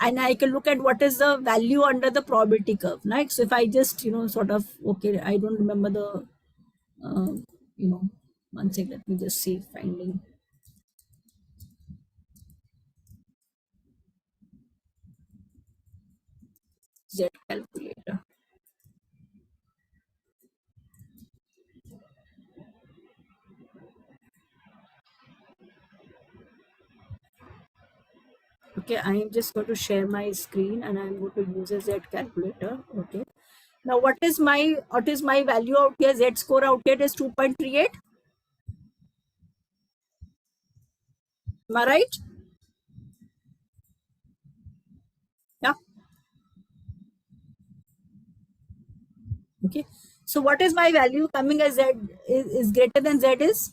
And I can look at what is the value under the probability curve. Right. So if I just, sort of, okay, I don't remember the, one second, let me just see finding. Z calculator. Okay, I am just going to share my screen and I'm going to use a Z calculator. Okay. Now what is my value out here? Z score out here is 2.38. Am I right? Yeah. Okay. So what is my value coming as Z is greater than Z is?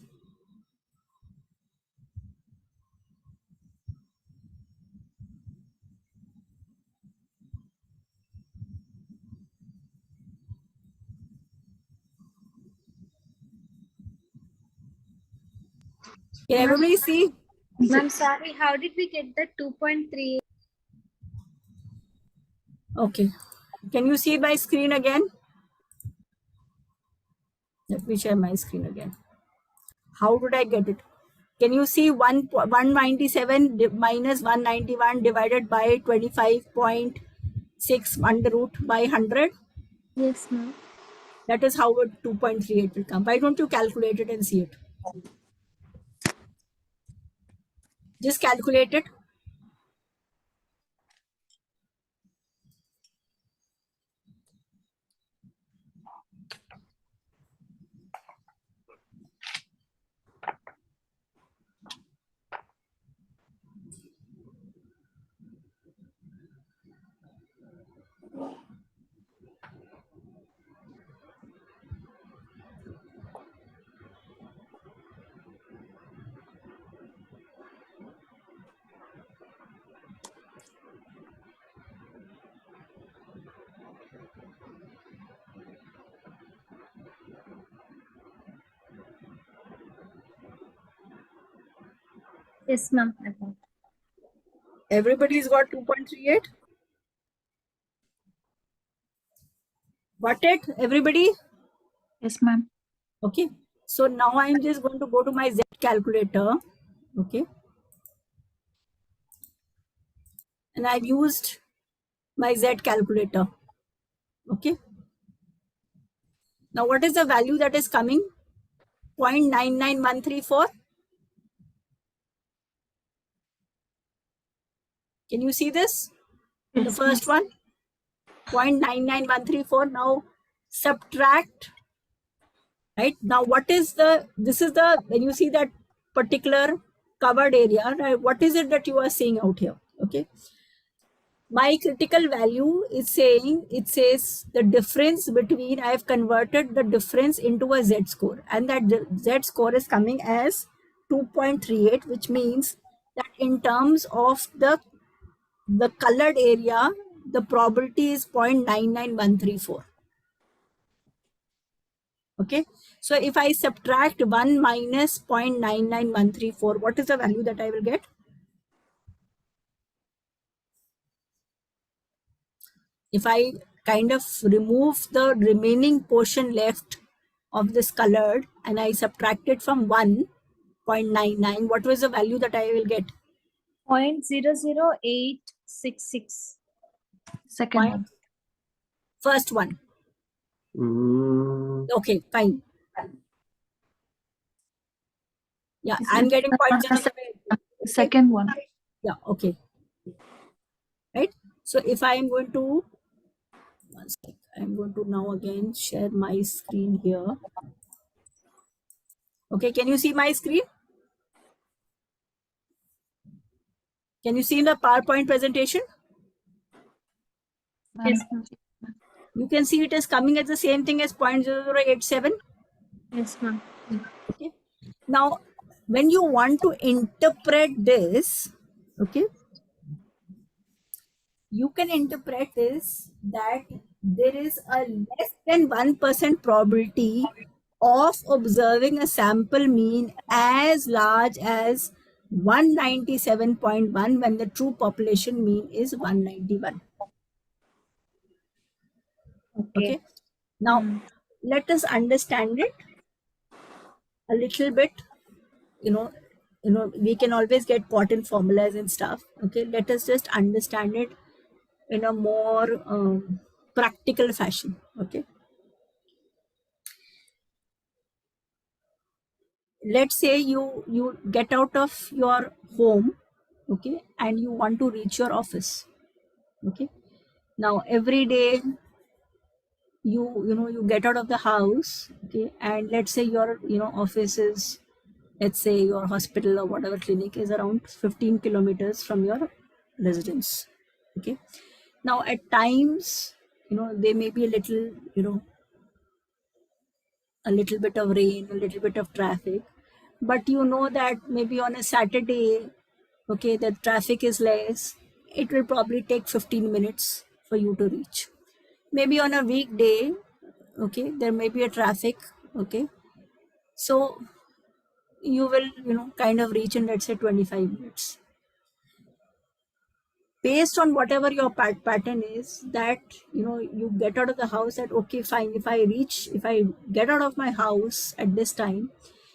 Can everybody see? Ma'am, sorry, how did we get the 2.3? Okay. Can you see my screen again? Let me share my screen again. How did I get it? Can you see 197 minus 191 divided by 25.6 under root by 100? Yes, ma'am. That is how a 2.38 will come. Why don't you calculate it and see it? Just calculate it. Yes, ma'am. I got it. Everybody's got 2.38. Got it? Everybody? Yes, ma'am. Okay. So now I'm just going to go to my Z calculator. Okay. And I've used my Z calculator. Okay. Now what is the value that is coming? 0.99134. Can you see this? The Yes, first ma'am. one, 0.99134. Now subtract, right? Now what is this is the, when you see that particular covered area, right, what is it that you are seeing out here? Okay. My critical value is saying, it says the difference between, I have converted the difference into a Z score, and that Z score is coming as 2.38, which means that in terms of the colored area, the probability is 0.99134. Okay. So if I subtract 1 minus 0.99134, what is the value that I will get? If I kind of remove the remaining portion left of this colored and I subtract it from 1.99, what was the value that I will get? 0.00866. Second Point, one. first one. Okay, fine. Yeah, Is I'm it- getting 0.008. Okay. Second one. Yeah, okay. Right. So if I am going to, one sec, I'm going to now again share my screen here. Okay, can you see my screen? Can you see in the PowerPoint presentation? Ma'am. Yes, ma'am. You can see it is coming as the same thing as 0.0087. Yes, ma'am. Okay. Now, when you want to interpret this, okay, you can interpret this that there is a less than 1% probability of observing a sample mean as large as 197.1 when the true population mean is 191. Okay. Okay. Now, let us understand it a little bit. We can always get caught in formulas and stuff. Okay, let us just understand it in a more practical fashion. Okay, let's say you get out of your home, okay, and you want to reach your office. Okay, now every day you get out of the house, okay, and let's say your office is, let's say your hospital or whatever clinic is around 15 kilometers from your residence. Okay, now at times there may be a little a little bit of rain, a little bit of traffic, but you know that maybe on a Saturday, okay, the traffic is less, it will probably take 15 minutes for you to reach. Maybe on a weekday, okay, there may be a traffic. Okay, so you will, kind of reach in, let's say, 25 minutes. Based on whatever your pattern is, that, you get out of the house at, okay, fine, if I get out of my house at this time,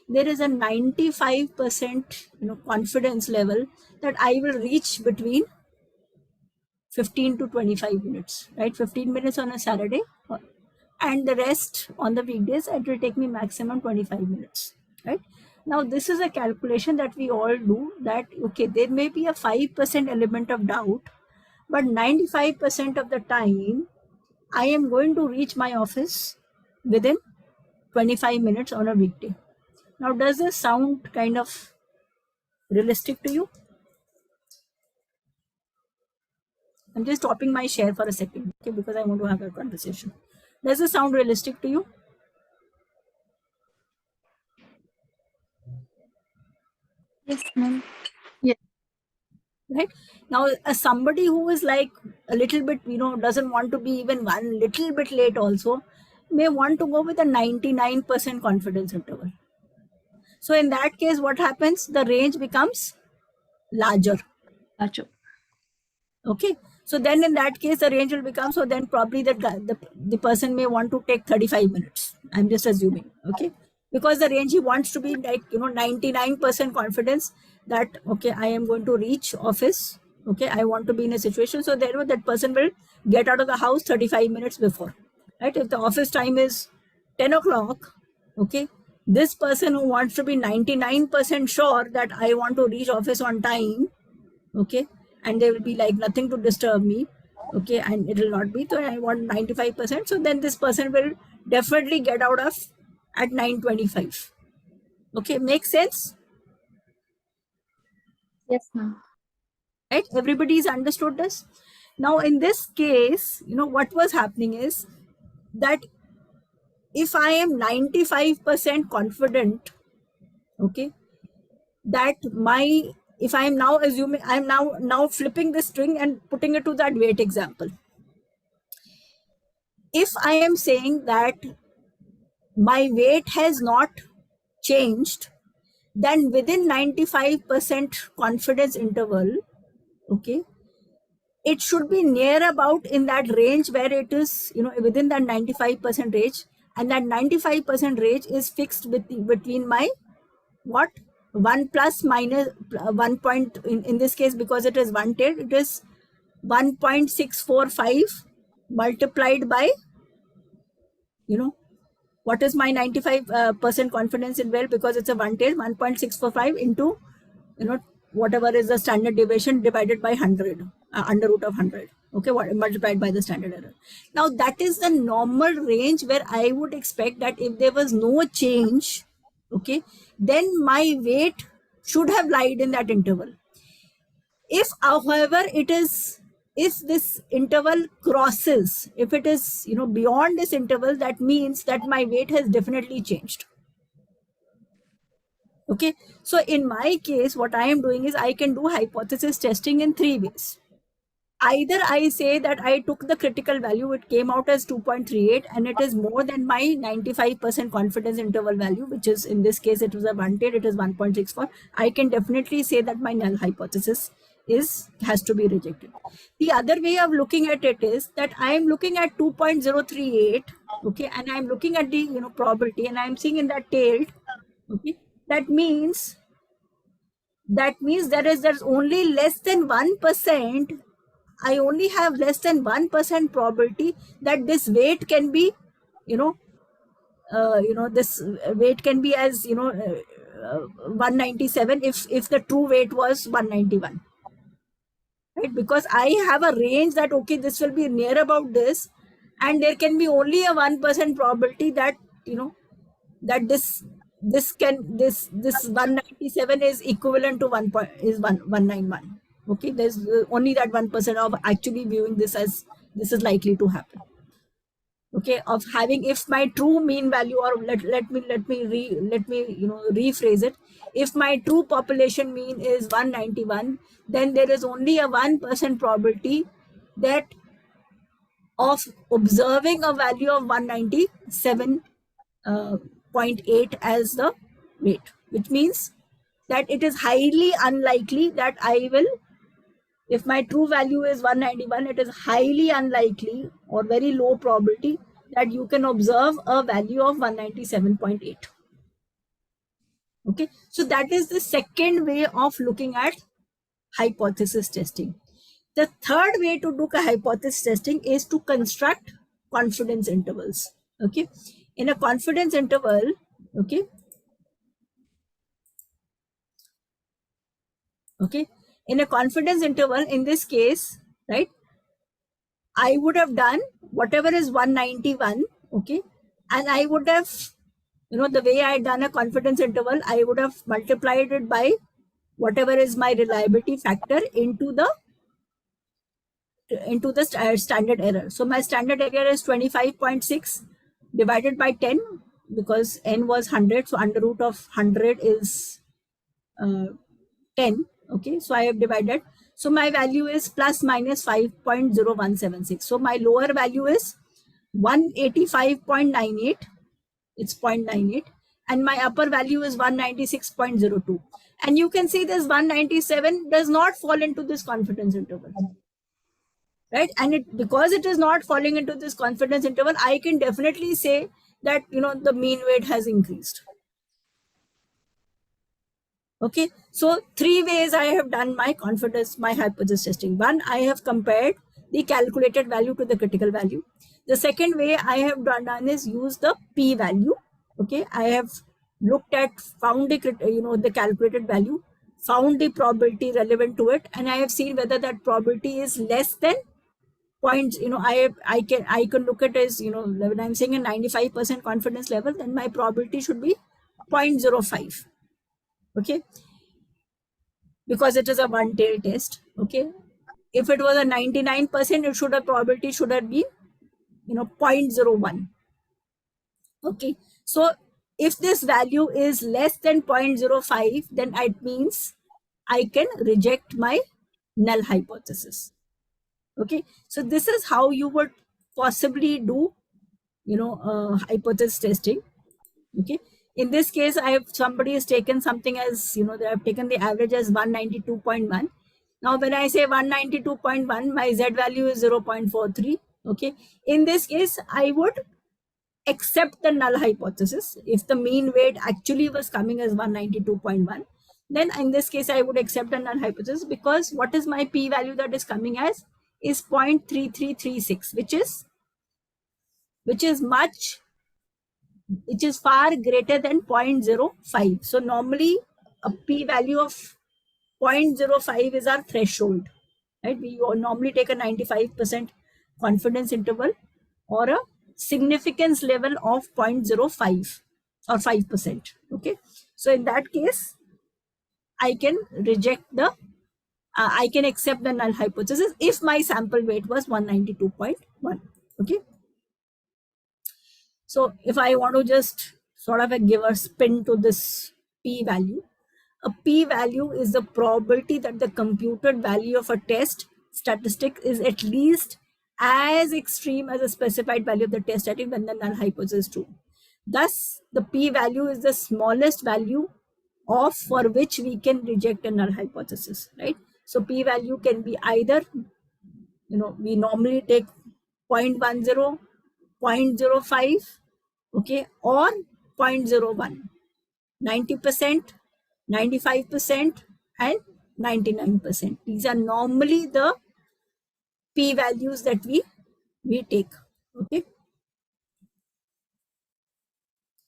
there is a 95%, confidence level that I will reach between 15 to 25 minutes, right? 15 minutes on a Saturday, and the rest on the weekdays, it will take me maximum 25 minutes, right? Now, this is a calculation that we all do, that, okay, there may be a 5% element of doubt, but 95% of the time, I am going to reach my office within 25 minutes on a weekday. Now, does this sound kind of realistic to you? I'm just stopping my share for a second, okay, because I want to have a conversation. Does this sound realistic to you? Yes, ma'am. Right now, somebody who is like a little bit, doesn't want to be even one little bit late also, may want to go with a 99% confidence interval. So in that case, what happens? The range becomes larger. Gotcha. Okay, so then in that case, the range will become, so then probably the person may want to take 35 minutes. I'm just assuming, okay, because the range he wants to be like, 99% confidence that, okay, I am going to reach office. Okay, I want to be in a situation, so then that person will get out of the house 35 minutes before, right? If the office time is 10 o'clock, okay, this person who wants to be 99% sure that I want to reach office on time, okay, and there will be like nothing to disturb me, okay, and it will not be, so I want 95%, so then this person will definitely get out of at 9:25. Okay, makes sense, Yes, ma'am. right? Everybody's understood this. Now in this case, what was happening is that if I am 95% confident, okay, that my, if I am now assuming, I am now flipping the string and putting it to that weight example. If I am saying that my weight has not changed, then within 95% confidence interval, okay, it should be near about in that range where it is, within that 95% range, and that 95% range is fixed between my what, 1 plus minus 1 point, in this case, because it is one tailed, it is 1.645 multiplied by, what is my 95% confidence interval, because it's a one tail, 1.645 into, whatever is the standard deviation divided by 100, under root of 100, okay, multiplied by the standard error. Now that is the normal range where I would expect that if there was no change, okay, then my weight should have lied in that interval. If, however, if this interval crosses, if it is, beyond this interval, that means that my weight has definitely changed. Okay, so in my case, what I am doing is I can do hypothesis testing in three ways. Either I say that I took the critical value, it came out as 2.38, and it is more than my 95% confidence interval value, which is, in this case, it was a one tail, it is 1.64. I can definitely say that my null hypothesis has to be rejected. The other way of looking at it is that I am looking at 2.038, okay, and I am looking at the, probability, and I am seeing in that tailed, okay, that means there's only less than 1%. I only have less than 1% probability that this weight can be, this weight can be as, 197 if the true weight was 191, right? Because I have a range that, okay, this will be near about this, and there can be only a 1% probability that, that this 197 is equivalent to 191. Okay, there's only that 1% of actually viewing this as this is likely to happen. Okay, of having, if my true mean value, or let me rephrase it, if my true population mean is 191, then there is only a 1% probability that of observing a value of 197.8 as the weight. which means that it is highly unlikely that I will, if my true value is 191, it is highly unlikely or very low probability that you can observe a value of 197.8. Okay, so that is the second way of looking at hypothesis testing. The third way to do a hypothesis testing is to construct confidence intervals. Okay, in a confidence interval, okay, in a confidence interval, in this case, right, I would have done whatever is 191, okay, and I would have, the way I had done a confidence interval, I would have multiplied it by whatever is my reliability factor into the standard error. So my standard error is 25.6 divided by 10, because n was 100, so under root of 100 is 10. Okay, so I have divided. So my value is plus minus 5.0176. So my lower value is 185.98. It's 0.98. And my upper value is 196.02. And you can see this 197 does not fall into this confidence interval. Right? And because it is not falling into this confidence interval, I can definitely say that, the mean weight has increased. Okay, so three ways I have done my hypothesis testing. One, I have compared the calculated value to the critical value. The second way I have done is use the p value. Okay, I have found the calculated value, found the probability relevant to it, and I have seen whether that probability is less than points. I can look at as, when I'm saying a 95% confidence level, then my probability should be 0.05. Okay, because it is a one tail test. Okay, if it was a 99%, it should have probability should have been 0.01. Okay, so if this value is less than 0.05, then it means I can reject my null hypothesis. Okay, so this is how you would possibly do hypothesis testing. Okay, in this case, somebody has taken something as, they have taken the average as 192.1. Now when I say 192.1, my z value is 0.43. Okay, in this case, I would accept the null hypothesis. If the mean weight actually was coming as 192.1, then in this case I would accept the null hypothesis, because what is my p value that is coming as is 0.3336, which is far greater than 0.05. So normally a p value of 0.05 is our threshold, right? We normally take a 95% confidence interval or a significance level of 0.05 or 5%. Okay, so in that case, I can I can accept the null hypothesis if my sample weight was 192.1. Okay, so if I want to just sort of give a spin to this p value, a p value is the probability that the computed value of a test statistic is at least as extreme as a specified value of the test statistic when the null hypothesis is true. Thus, the p value is the smallest value for which we can reject a null hypothesis, right? So p value can be either, we normally take 0.10, 0.05, okay, or 0.01, 90%, 95%, and 99%. These are normally the p values that we take. Okay.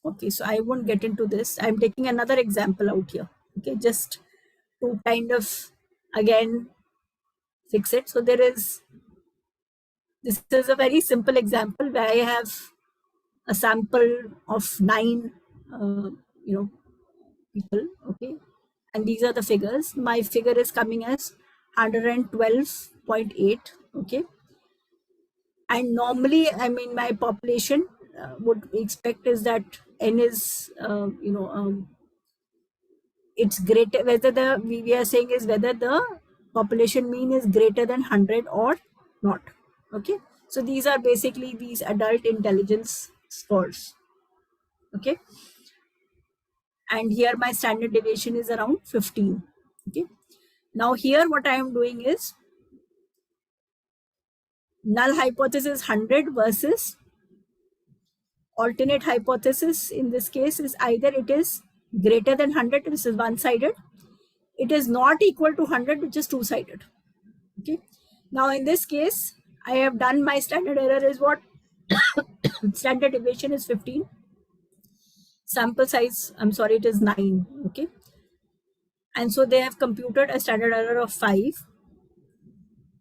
Okay, so I won't get into this. I'm taking another example out here. Okay, just to kind of again fix it. So this is a very simple example where I have a sample of 9 people. Okay, and these are the figures. My figure is coming as 112.8. Okay, and normally, I mean, my population would expect is that n is it's greater, whether we are saying is whether the population mean is greater than 100 or not. Okay, so these are basically these adult intelligence scores. Okay, and here my standard deviation is around 15. Okay. Now here what I am doing is null hypothesis 100 versus alternate hypothesis. In this case is either it is greater than 100, this is one-sided. It is not equal to 100, which is two-sided. Okay. Now in this case, I have done my standard error is what? Standard deviation is 15. Sample size, I'm sorry, it is 9. Okay. And so they have computed a standard error of 5.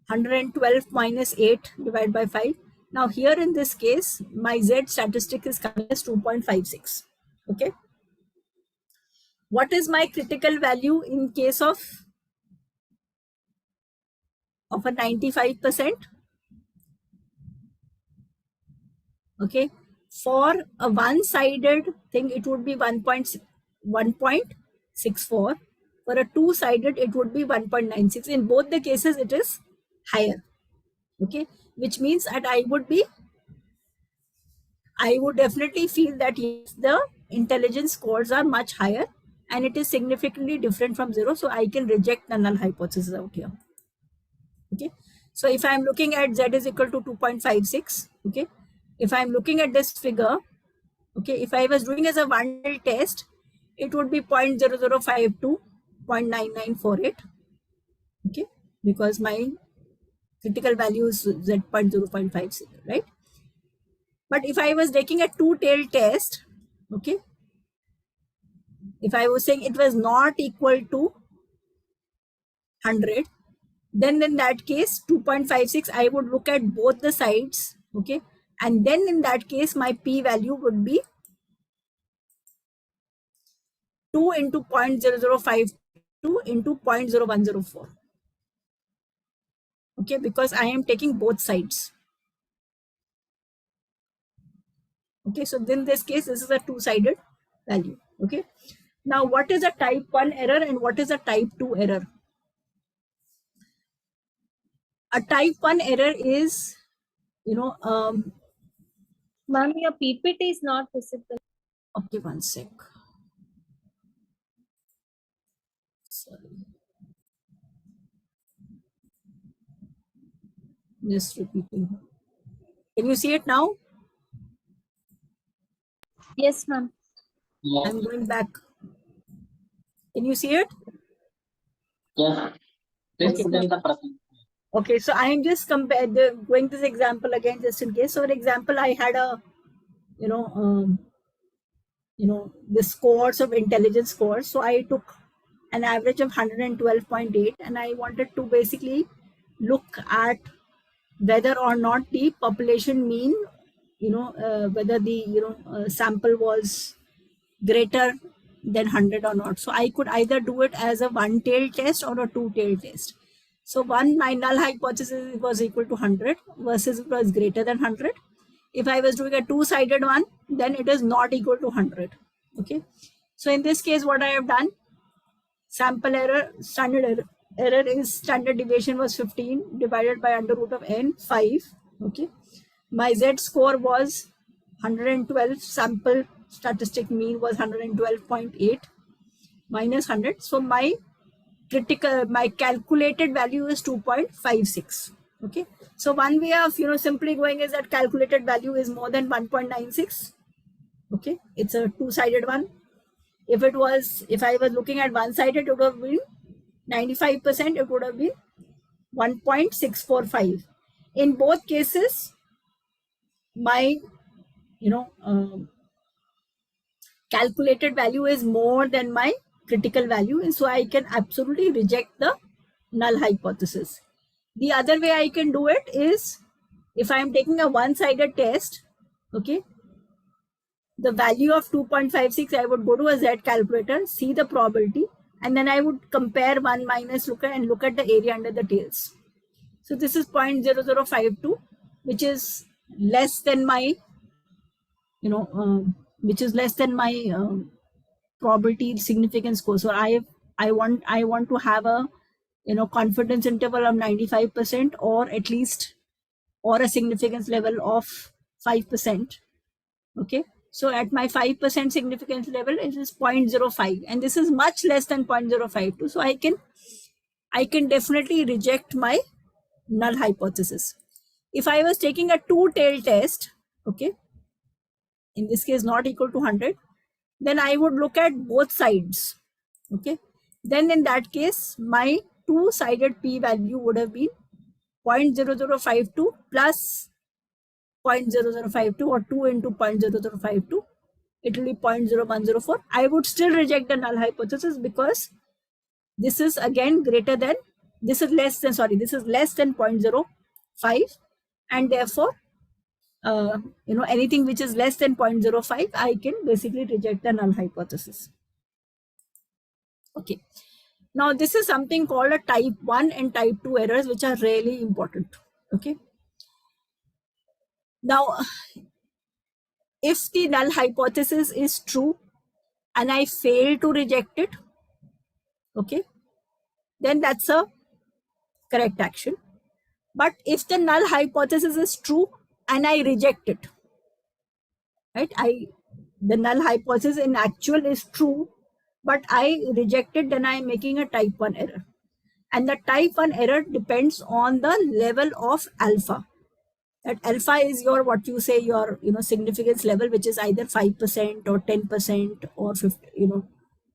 112 minus 8 divided by 5. Now here in this case, my Z statistic is coming as 2.56. Okay. What is my critical value in case of a 95%? Okay. For a one-sided thing, it would be 1.64. For a two-sided, it would be 1.96. In both the cases, it is higher. Okay. Which means that I would definitely feel that yes, the intelligence scores are much higher and it is significantly different from 0. So I can reject the null hypothesis out here. Okay. So if I'm looking at Z is equal to 2.56, okay. If I'm looking at this figure, okay, if I was doing as a one-day test, it would be 0.0052, 0.9948, okay, because my critical value is Z 0.0.50, right? But if I was taking a two-tailed test, okay, if I was saying it was not equal to 100, then in that case 2.56, I would look at both the sides, okay, and then in that case my p value would be 2 into 0.0052 into 0.0104, okay, because I am taking both sides. Okay, so in this case this is a two-sided value. Okay, now what is a type 1 error and what is a type 2 error? A type 1 error is, Ma'am, your PPT is not visible. okay, one sec. Sorry. Just repeating. Can you see it now? Yes, ma'am. Yes. I'm going back. Can you see it? Yes. Please Okay. put in the present. Okay, so I am just going this example again just in case. So, for example, I had a, the scores of intelligence scores. So I took an average of 112.8, and I wanted to basically look at whether or not the population mean, whether the sample was greater than 100 or not. So I could either do it as a one-tailed test or a two-tailed test. So my null hypothesis was equal to 100 versus it was greater than 100. If I was doing a two-sided one, then it is not equal to 100. Okay. So in this case, what I have done, sample error, standard error is standard deviation was 15 divided by under root of n, 5. Okay. My Z score was 112, sample statistic mean was 112.8 minus 100. So my calculated value is 2.56. Okay. So one way of, simply going is that calculated value is more than 1.96. Okay. It's a two-sided one. If I was looking at one-sided, it would have been 95%, it would have been 1.645. In both cases, my, calculated value is more than my critical value, and so I can absolutely reject the null hypothesis. The other way I can do it is if I am taking a one-sided test, okay, the value of 2.56, I would go to a Z calculator, see the probability, and then I would compare 1 minus look at the area under the tails. So this is 0.0052, which is less than my, probability significance score. So I want to have a confidence interval of 95% or at least or a significance level of 5%. Okay. So at my 5% significance level, it is 0.05, and this is much less than 0.052. So I can definitely reject my null hypothesis. If I was taking a two-tail test, okay, in this case not equal to 100, then I would look at both sides. Okay, then in that case, my two-sided p-value would have been 0.0052 plus 0.0052, or 2 into 0.0052. It will be 0.0104. I would still reject the null hypothesis because this is again greater than, this is less than 0.05, and therefore anything which is less than 0.05, I can basically reject the null hypothesis. Okay, now this is something called a type 1 and type 2 errors, which are really important. Okay, now if the null hypothesis is true and I fail to reject it, okay, then that's a correct action. But if the null hypothesis is true and I reject it, right, the null hypothesis in actual is true, but I reject it, then I am making a type 1 error. And the type 1 error depends on the level of alpha. That alpha is your, what you say, your significance level, which is either 5% or 10% or 50,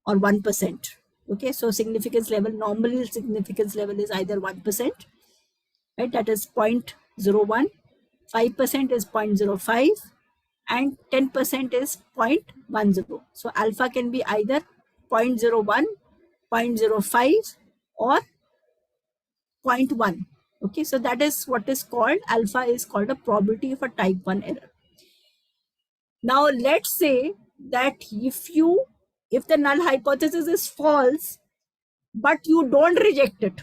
or 1%. Okay, so significance level, normally significance level is either 1%, right, that is 0.01, 5% is 0.05, and 10% is 0.10. So alpha can be either 0.01, 0.05, or 0.1. Okay, so that is what is called, alpha is called a probability of a type 1 error. Now let's say that if the null hypothesis is false, but you don't reject it,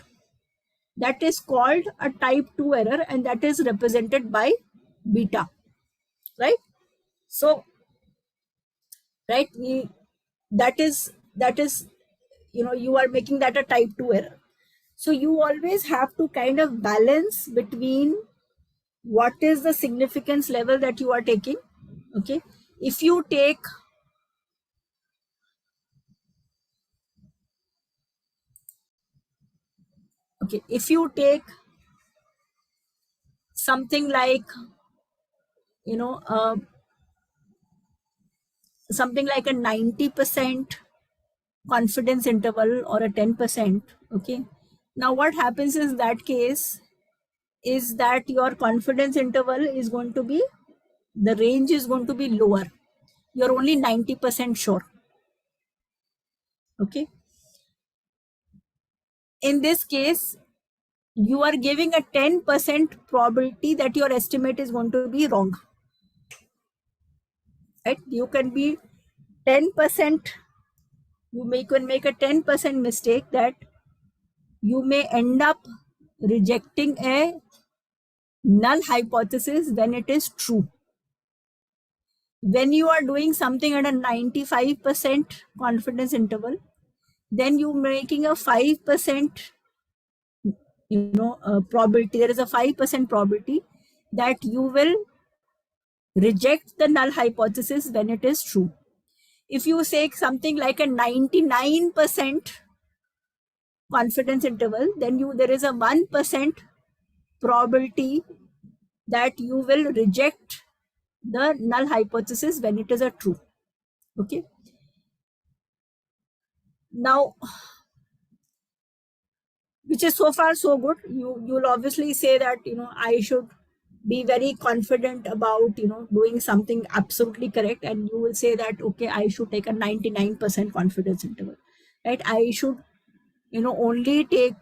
that is called a type 2 error, and that is represented by beta, right? So, right, that is you are making that a type 2 error. So you always have to kind of balance between what is the significance level that you are taking. Okay, if you take something like something like a 90% confidence interval or a 10%, okay, now what happens in that case is that your confidence interval is going to be, the range is going to be lower. You're only 90% sure. Okay, in this case you are giving a 10% probability that your estimate is going to be wrong, right? You can be 10%, can make a 10% mistake, that you may end up rejecting a null hypothesis when it is true. When you are doing something at a 95% confidence interval, then you making a 5% probability, there is a 5% probability that you will reject the null hypothesis when it is true. If you say something like a 99% confidence interval, then there is a 1% probability that you will reject the null hypothesis when it is a true. Okay, now, which is so far so good. You'll obviously say that I should be very confident about doing something absolutely correct, and you will say that okay, I should take a 99% confidence interval, right? I should only take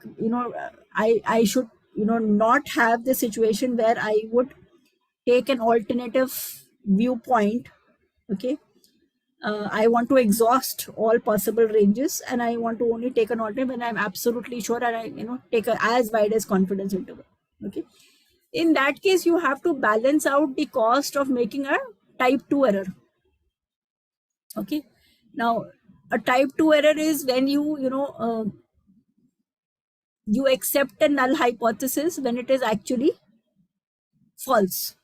I should not have the situation where I would take an alternative viewpoint. Okay, I want to exhaust all possible ranges, and I want to only take an alternative when I'm absolutely sure, and I take a as wide as confidence interval. Okay, in that case you have to balance out the cost of making a type 2 error. Okay, now a type 2 error is when you accept a null hypothesis when it is actually false.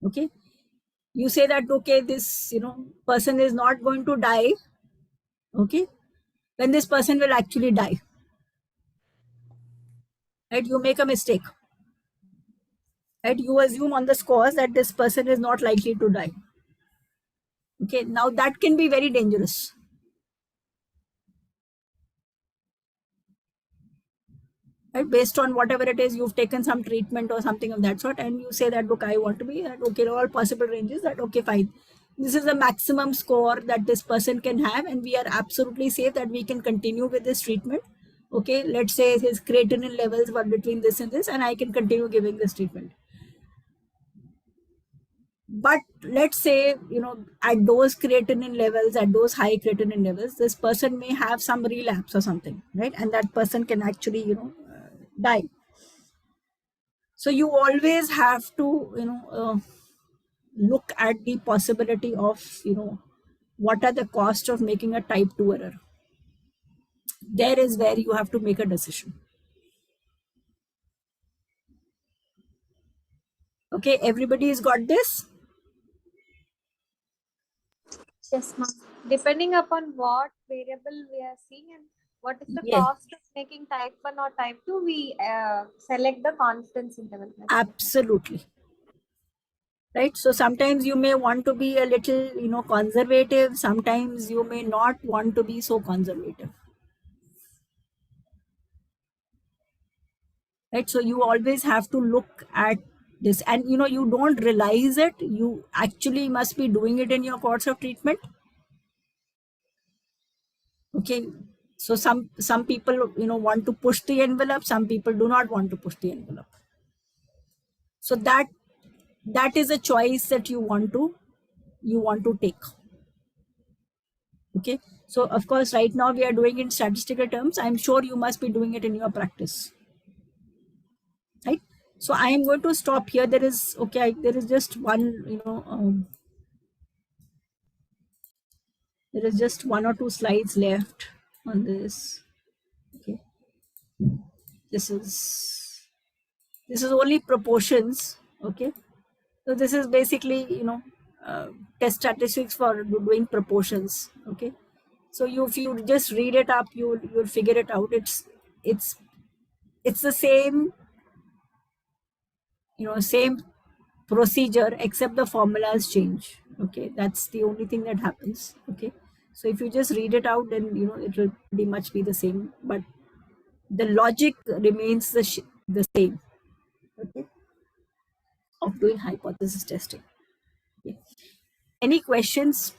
Okay, You say that, okay, this, person is not going to die, okay, when this person will actually die, right? You make a mistake, right? You assume on the scores that this person is not likely to die. Okay, now that can be very dangerous. Right, based on whatever it is, you've taken some treatment or something of that sort, and you say that, look, I want to be at, okay, all possible ranges, that, okay, fine, this is the maximum score that this person can have, and we are absolutely safe that we can continue with this treatment. Okay, let's say his creatinine levels were between this and this, and I can continue giving this treatment. But let's say, at those creatinine levels, at those high creatinine levels, this person may have some relapse or something, right? And that person can actually, die. So you always have to, look at the possibility of, what are the costs of making a type 2 error. There is where you have to make a decision. Okay, everybody's got this? Yes, ma'am. Depending upon what variable we are seeing and what is the Yes, cost of making type 1 or type 2, we select the confidence interval. absolutely. Right, so sometimes you may want to be a little, conservative, sometimes you may not want to be so conservative. Right, so you always have to look at this, and you don't realize it, you actually must be doing it in your course of treatment. Okay, so some people, want to push the envelope, some people do not want to push the envelope. So that is a choice that you want to take. Okay, so of course right now we are doing it in statistical terms, I'm sure you must be doing it in your practice, right? So I am going to stop here. There is, okay, there is just one, there is just one or two slides left on this. Okay, this is only proportions. Okay, so this is basically, test statistics for doing proportions. Okay, so if you just read it up, you'll figure it out. It's the same, same procedure, except the formulas change. Okay, that's the only thing that happens. Okay, so if you just read it out, then it will pretty much be the same, but the logic remains the same. Okay, of doing hypothesis testing. Okay. Any questions?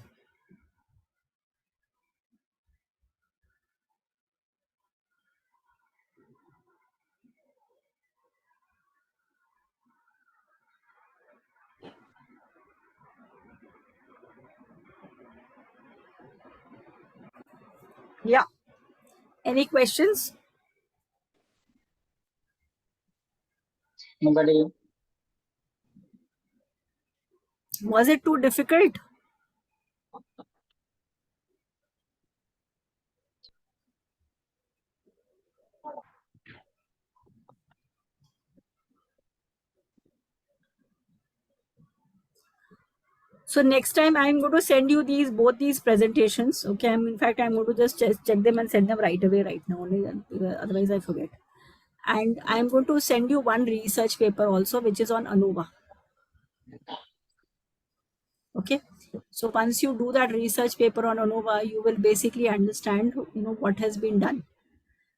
Yeah, any questions? Anybody? Was it too difficult? So next time I'm going to send you both these presentations. Okay, in fact I'm going to just check them and send them right away right now, only otherwise I forget. And I'm going to send you one research paper also, which is on ANOVA. Okay, so once you do that research paper on ANOVA, you will basically understand, what has been done.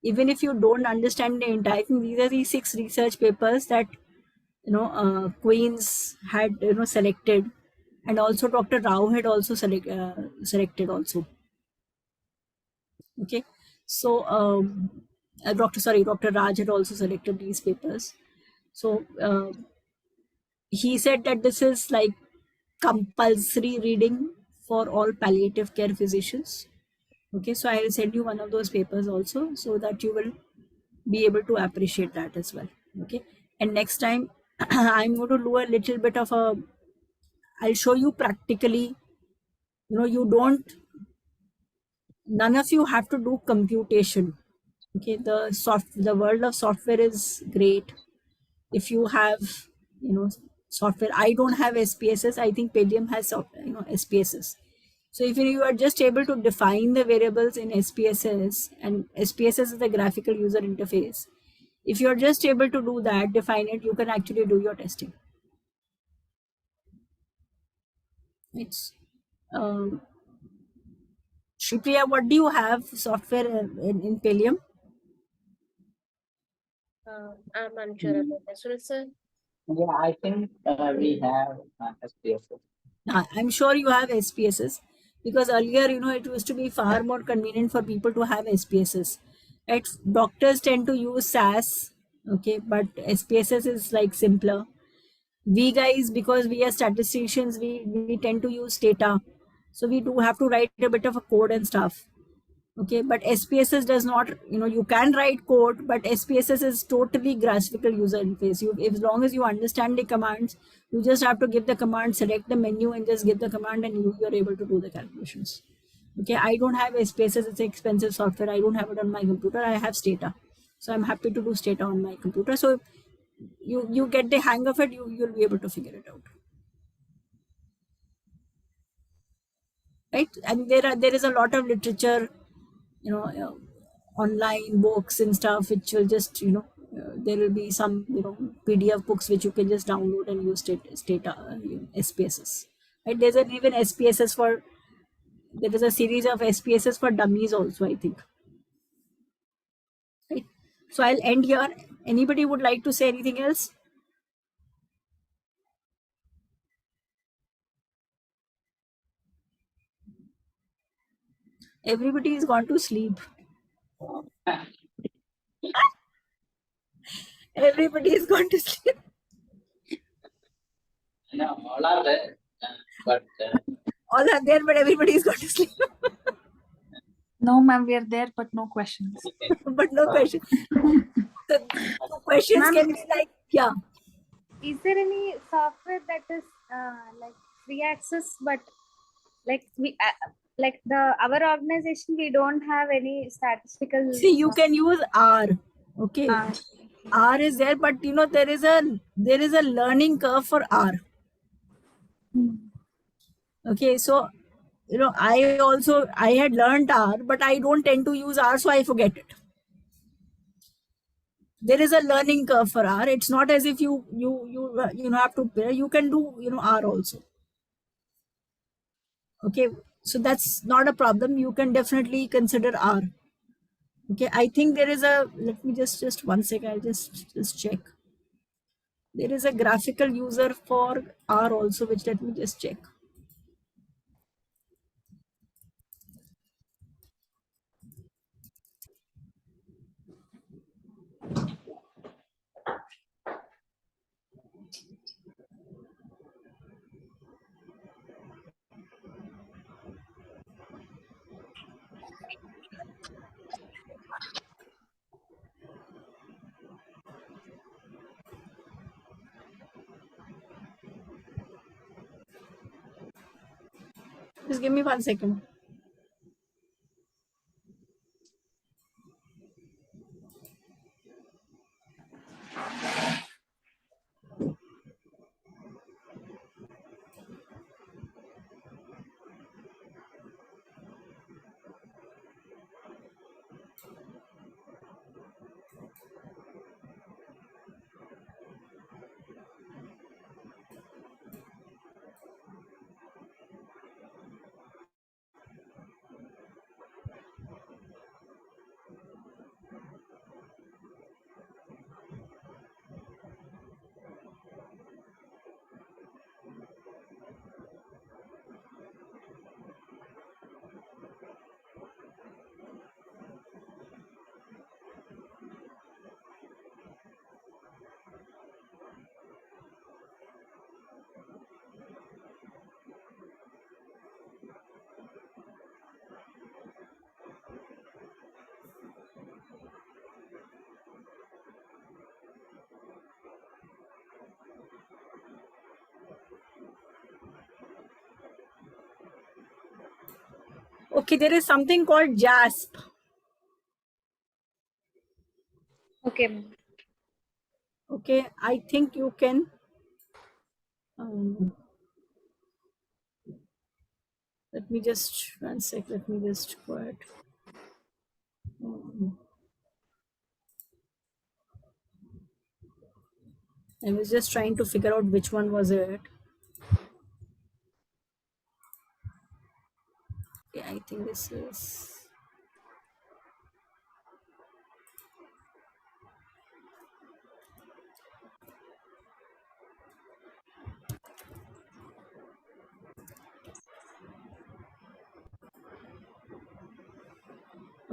Even if you don't understand the entire thing, these are the 6 research papers that Queens had selected, and also Dr. Rao had also selected also. Okay, so Dr. Raj had also selected these papers. So he said that this is like compulsory reading for all palliative care physicians. Okay, so I will send you one of those papers also, so that you will be able to appreciate that as well. Okay, and next time I'm going to do a little bit of I'll show you practically. None of you have to do computation. Okay, the world of software is great. If you have software. I don't have SPSS. I think Palladium has SPSS. So if you are just able to define the variables in SPSS, and SPSS is the graphical user interface, if you're just able to do that, define it, you can actually do your testing. It's Shripriya, what do you have software in Palladium? I'm unsure about this one, sir. Yeah, I think we have SPSS. I'm sure you have SPSS, because earlier, it used to be far more convenient for people to have SPSS. Right? Doctors tend to use SAS, okay, but SPSS is like simpler. We guys, because we are statisticians, we tend to use data, so we do have to write a bit of a code and stuff. Okay, but SPSS does not, you can write code, but SPSS is totally graphical user interface. As long as you understand the commands, you just have to give the command, select the menu, and just give the command, and you're able to do the calculations. Okay, I don't have SPSS. It's expensive software. I don't have it on my computer. I have Stata, so I'm happy to do Stata on my computer. So you get the hang of it, you'll be able to figure it out. Right? And there is a lot of literature, online books and stuff, which will just, there will be some, PDF books which you can just download and use Stata, SPSS. Right? There's an even SPSS for, there is a series of SPSS for dummies also, I think. Right? So I'll end here. Anybody would like to say anything else? Everybody is gone to sleep. Everybody is gone to sleep. No, all are there, but All are there, but everybody is gone to sleep. No, ma'am, we are there, but no questions. But no question. The questions Ma'am, can be like, yeah. is there any software that is like free access, but like we like our organization, we don't have any statistical. See, you can use R. Okay. R is there, but there is a learning curve for R. Okay, so I had learned R, but I don't tend to use R, so I forget it. There is a learning curve for R. It's not as if you have to pay. You can do R also. Okay, so that's not a problem. You can definitely consider R. Okay, I think there is a. Let me just 1 second. I'll just check. There is a graphical user for R also, which let me just check. Just give me 1 second. Okay, there is something called JASP. Okay, ma'am. Okay, I think you can Um, let me just one sec. Let me just go ahead. I was just trying to figure out which one was it. Yeah, I think this is.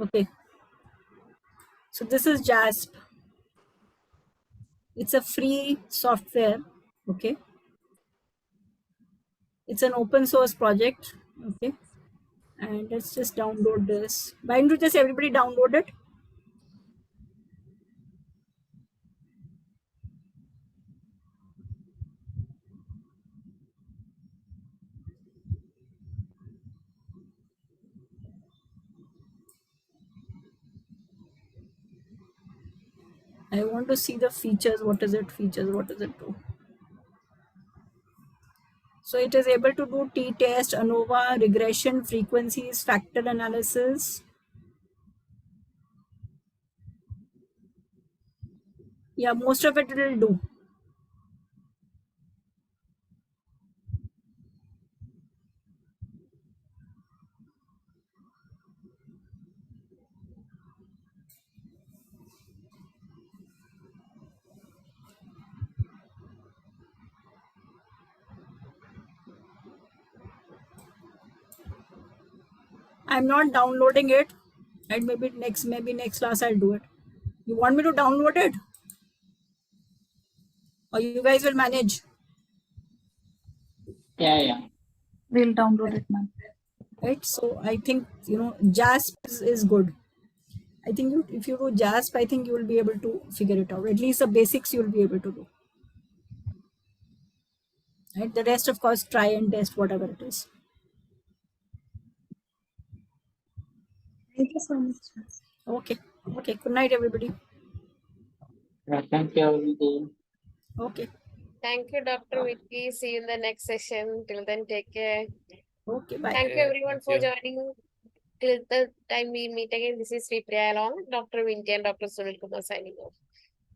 Okay. So this is JASP. It's a free software. Okay. It's an open source project. Okay. And let's just download this. Why don't you just everybody download it? I want to see the features. What is it? Features. What does it do? So it is able to do t-test, ANOVA, regression, frequencies, factor analysis. Yeah, most of it will do. I'm not downloading it. And maybe next class I'll do it. You want me to download it? Or you guys will manage? Yeah. We'll download it, ma'am. Right? So I think JASP is good. I think if you do JASP, I think you will be able to figure it out. At least the basics you will be able to do. Right? The rest, of course, try and test whatever it is. Thank you so much. Okay. Okay. Good night, everybody. Thank you, Vinti. Okay. Thank you, Dr. Vicky. See you in the next session. Till then, take care. Okay. Bye. Thank you, everyone, for joining. Till the time we meet again, this is Sri Priya along Dr. Vinti and Dr. Sunil Kumar signing off.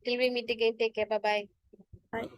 Till we meet again, take care. Bye-bye. Bye.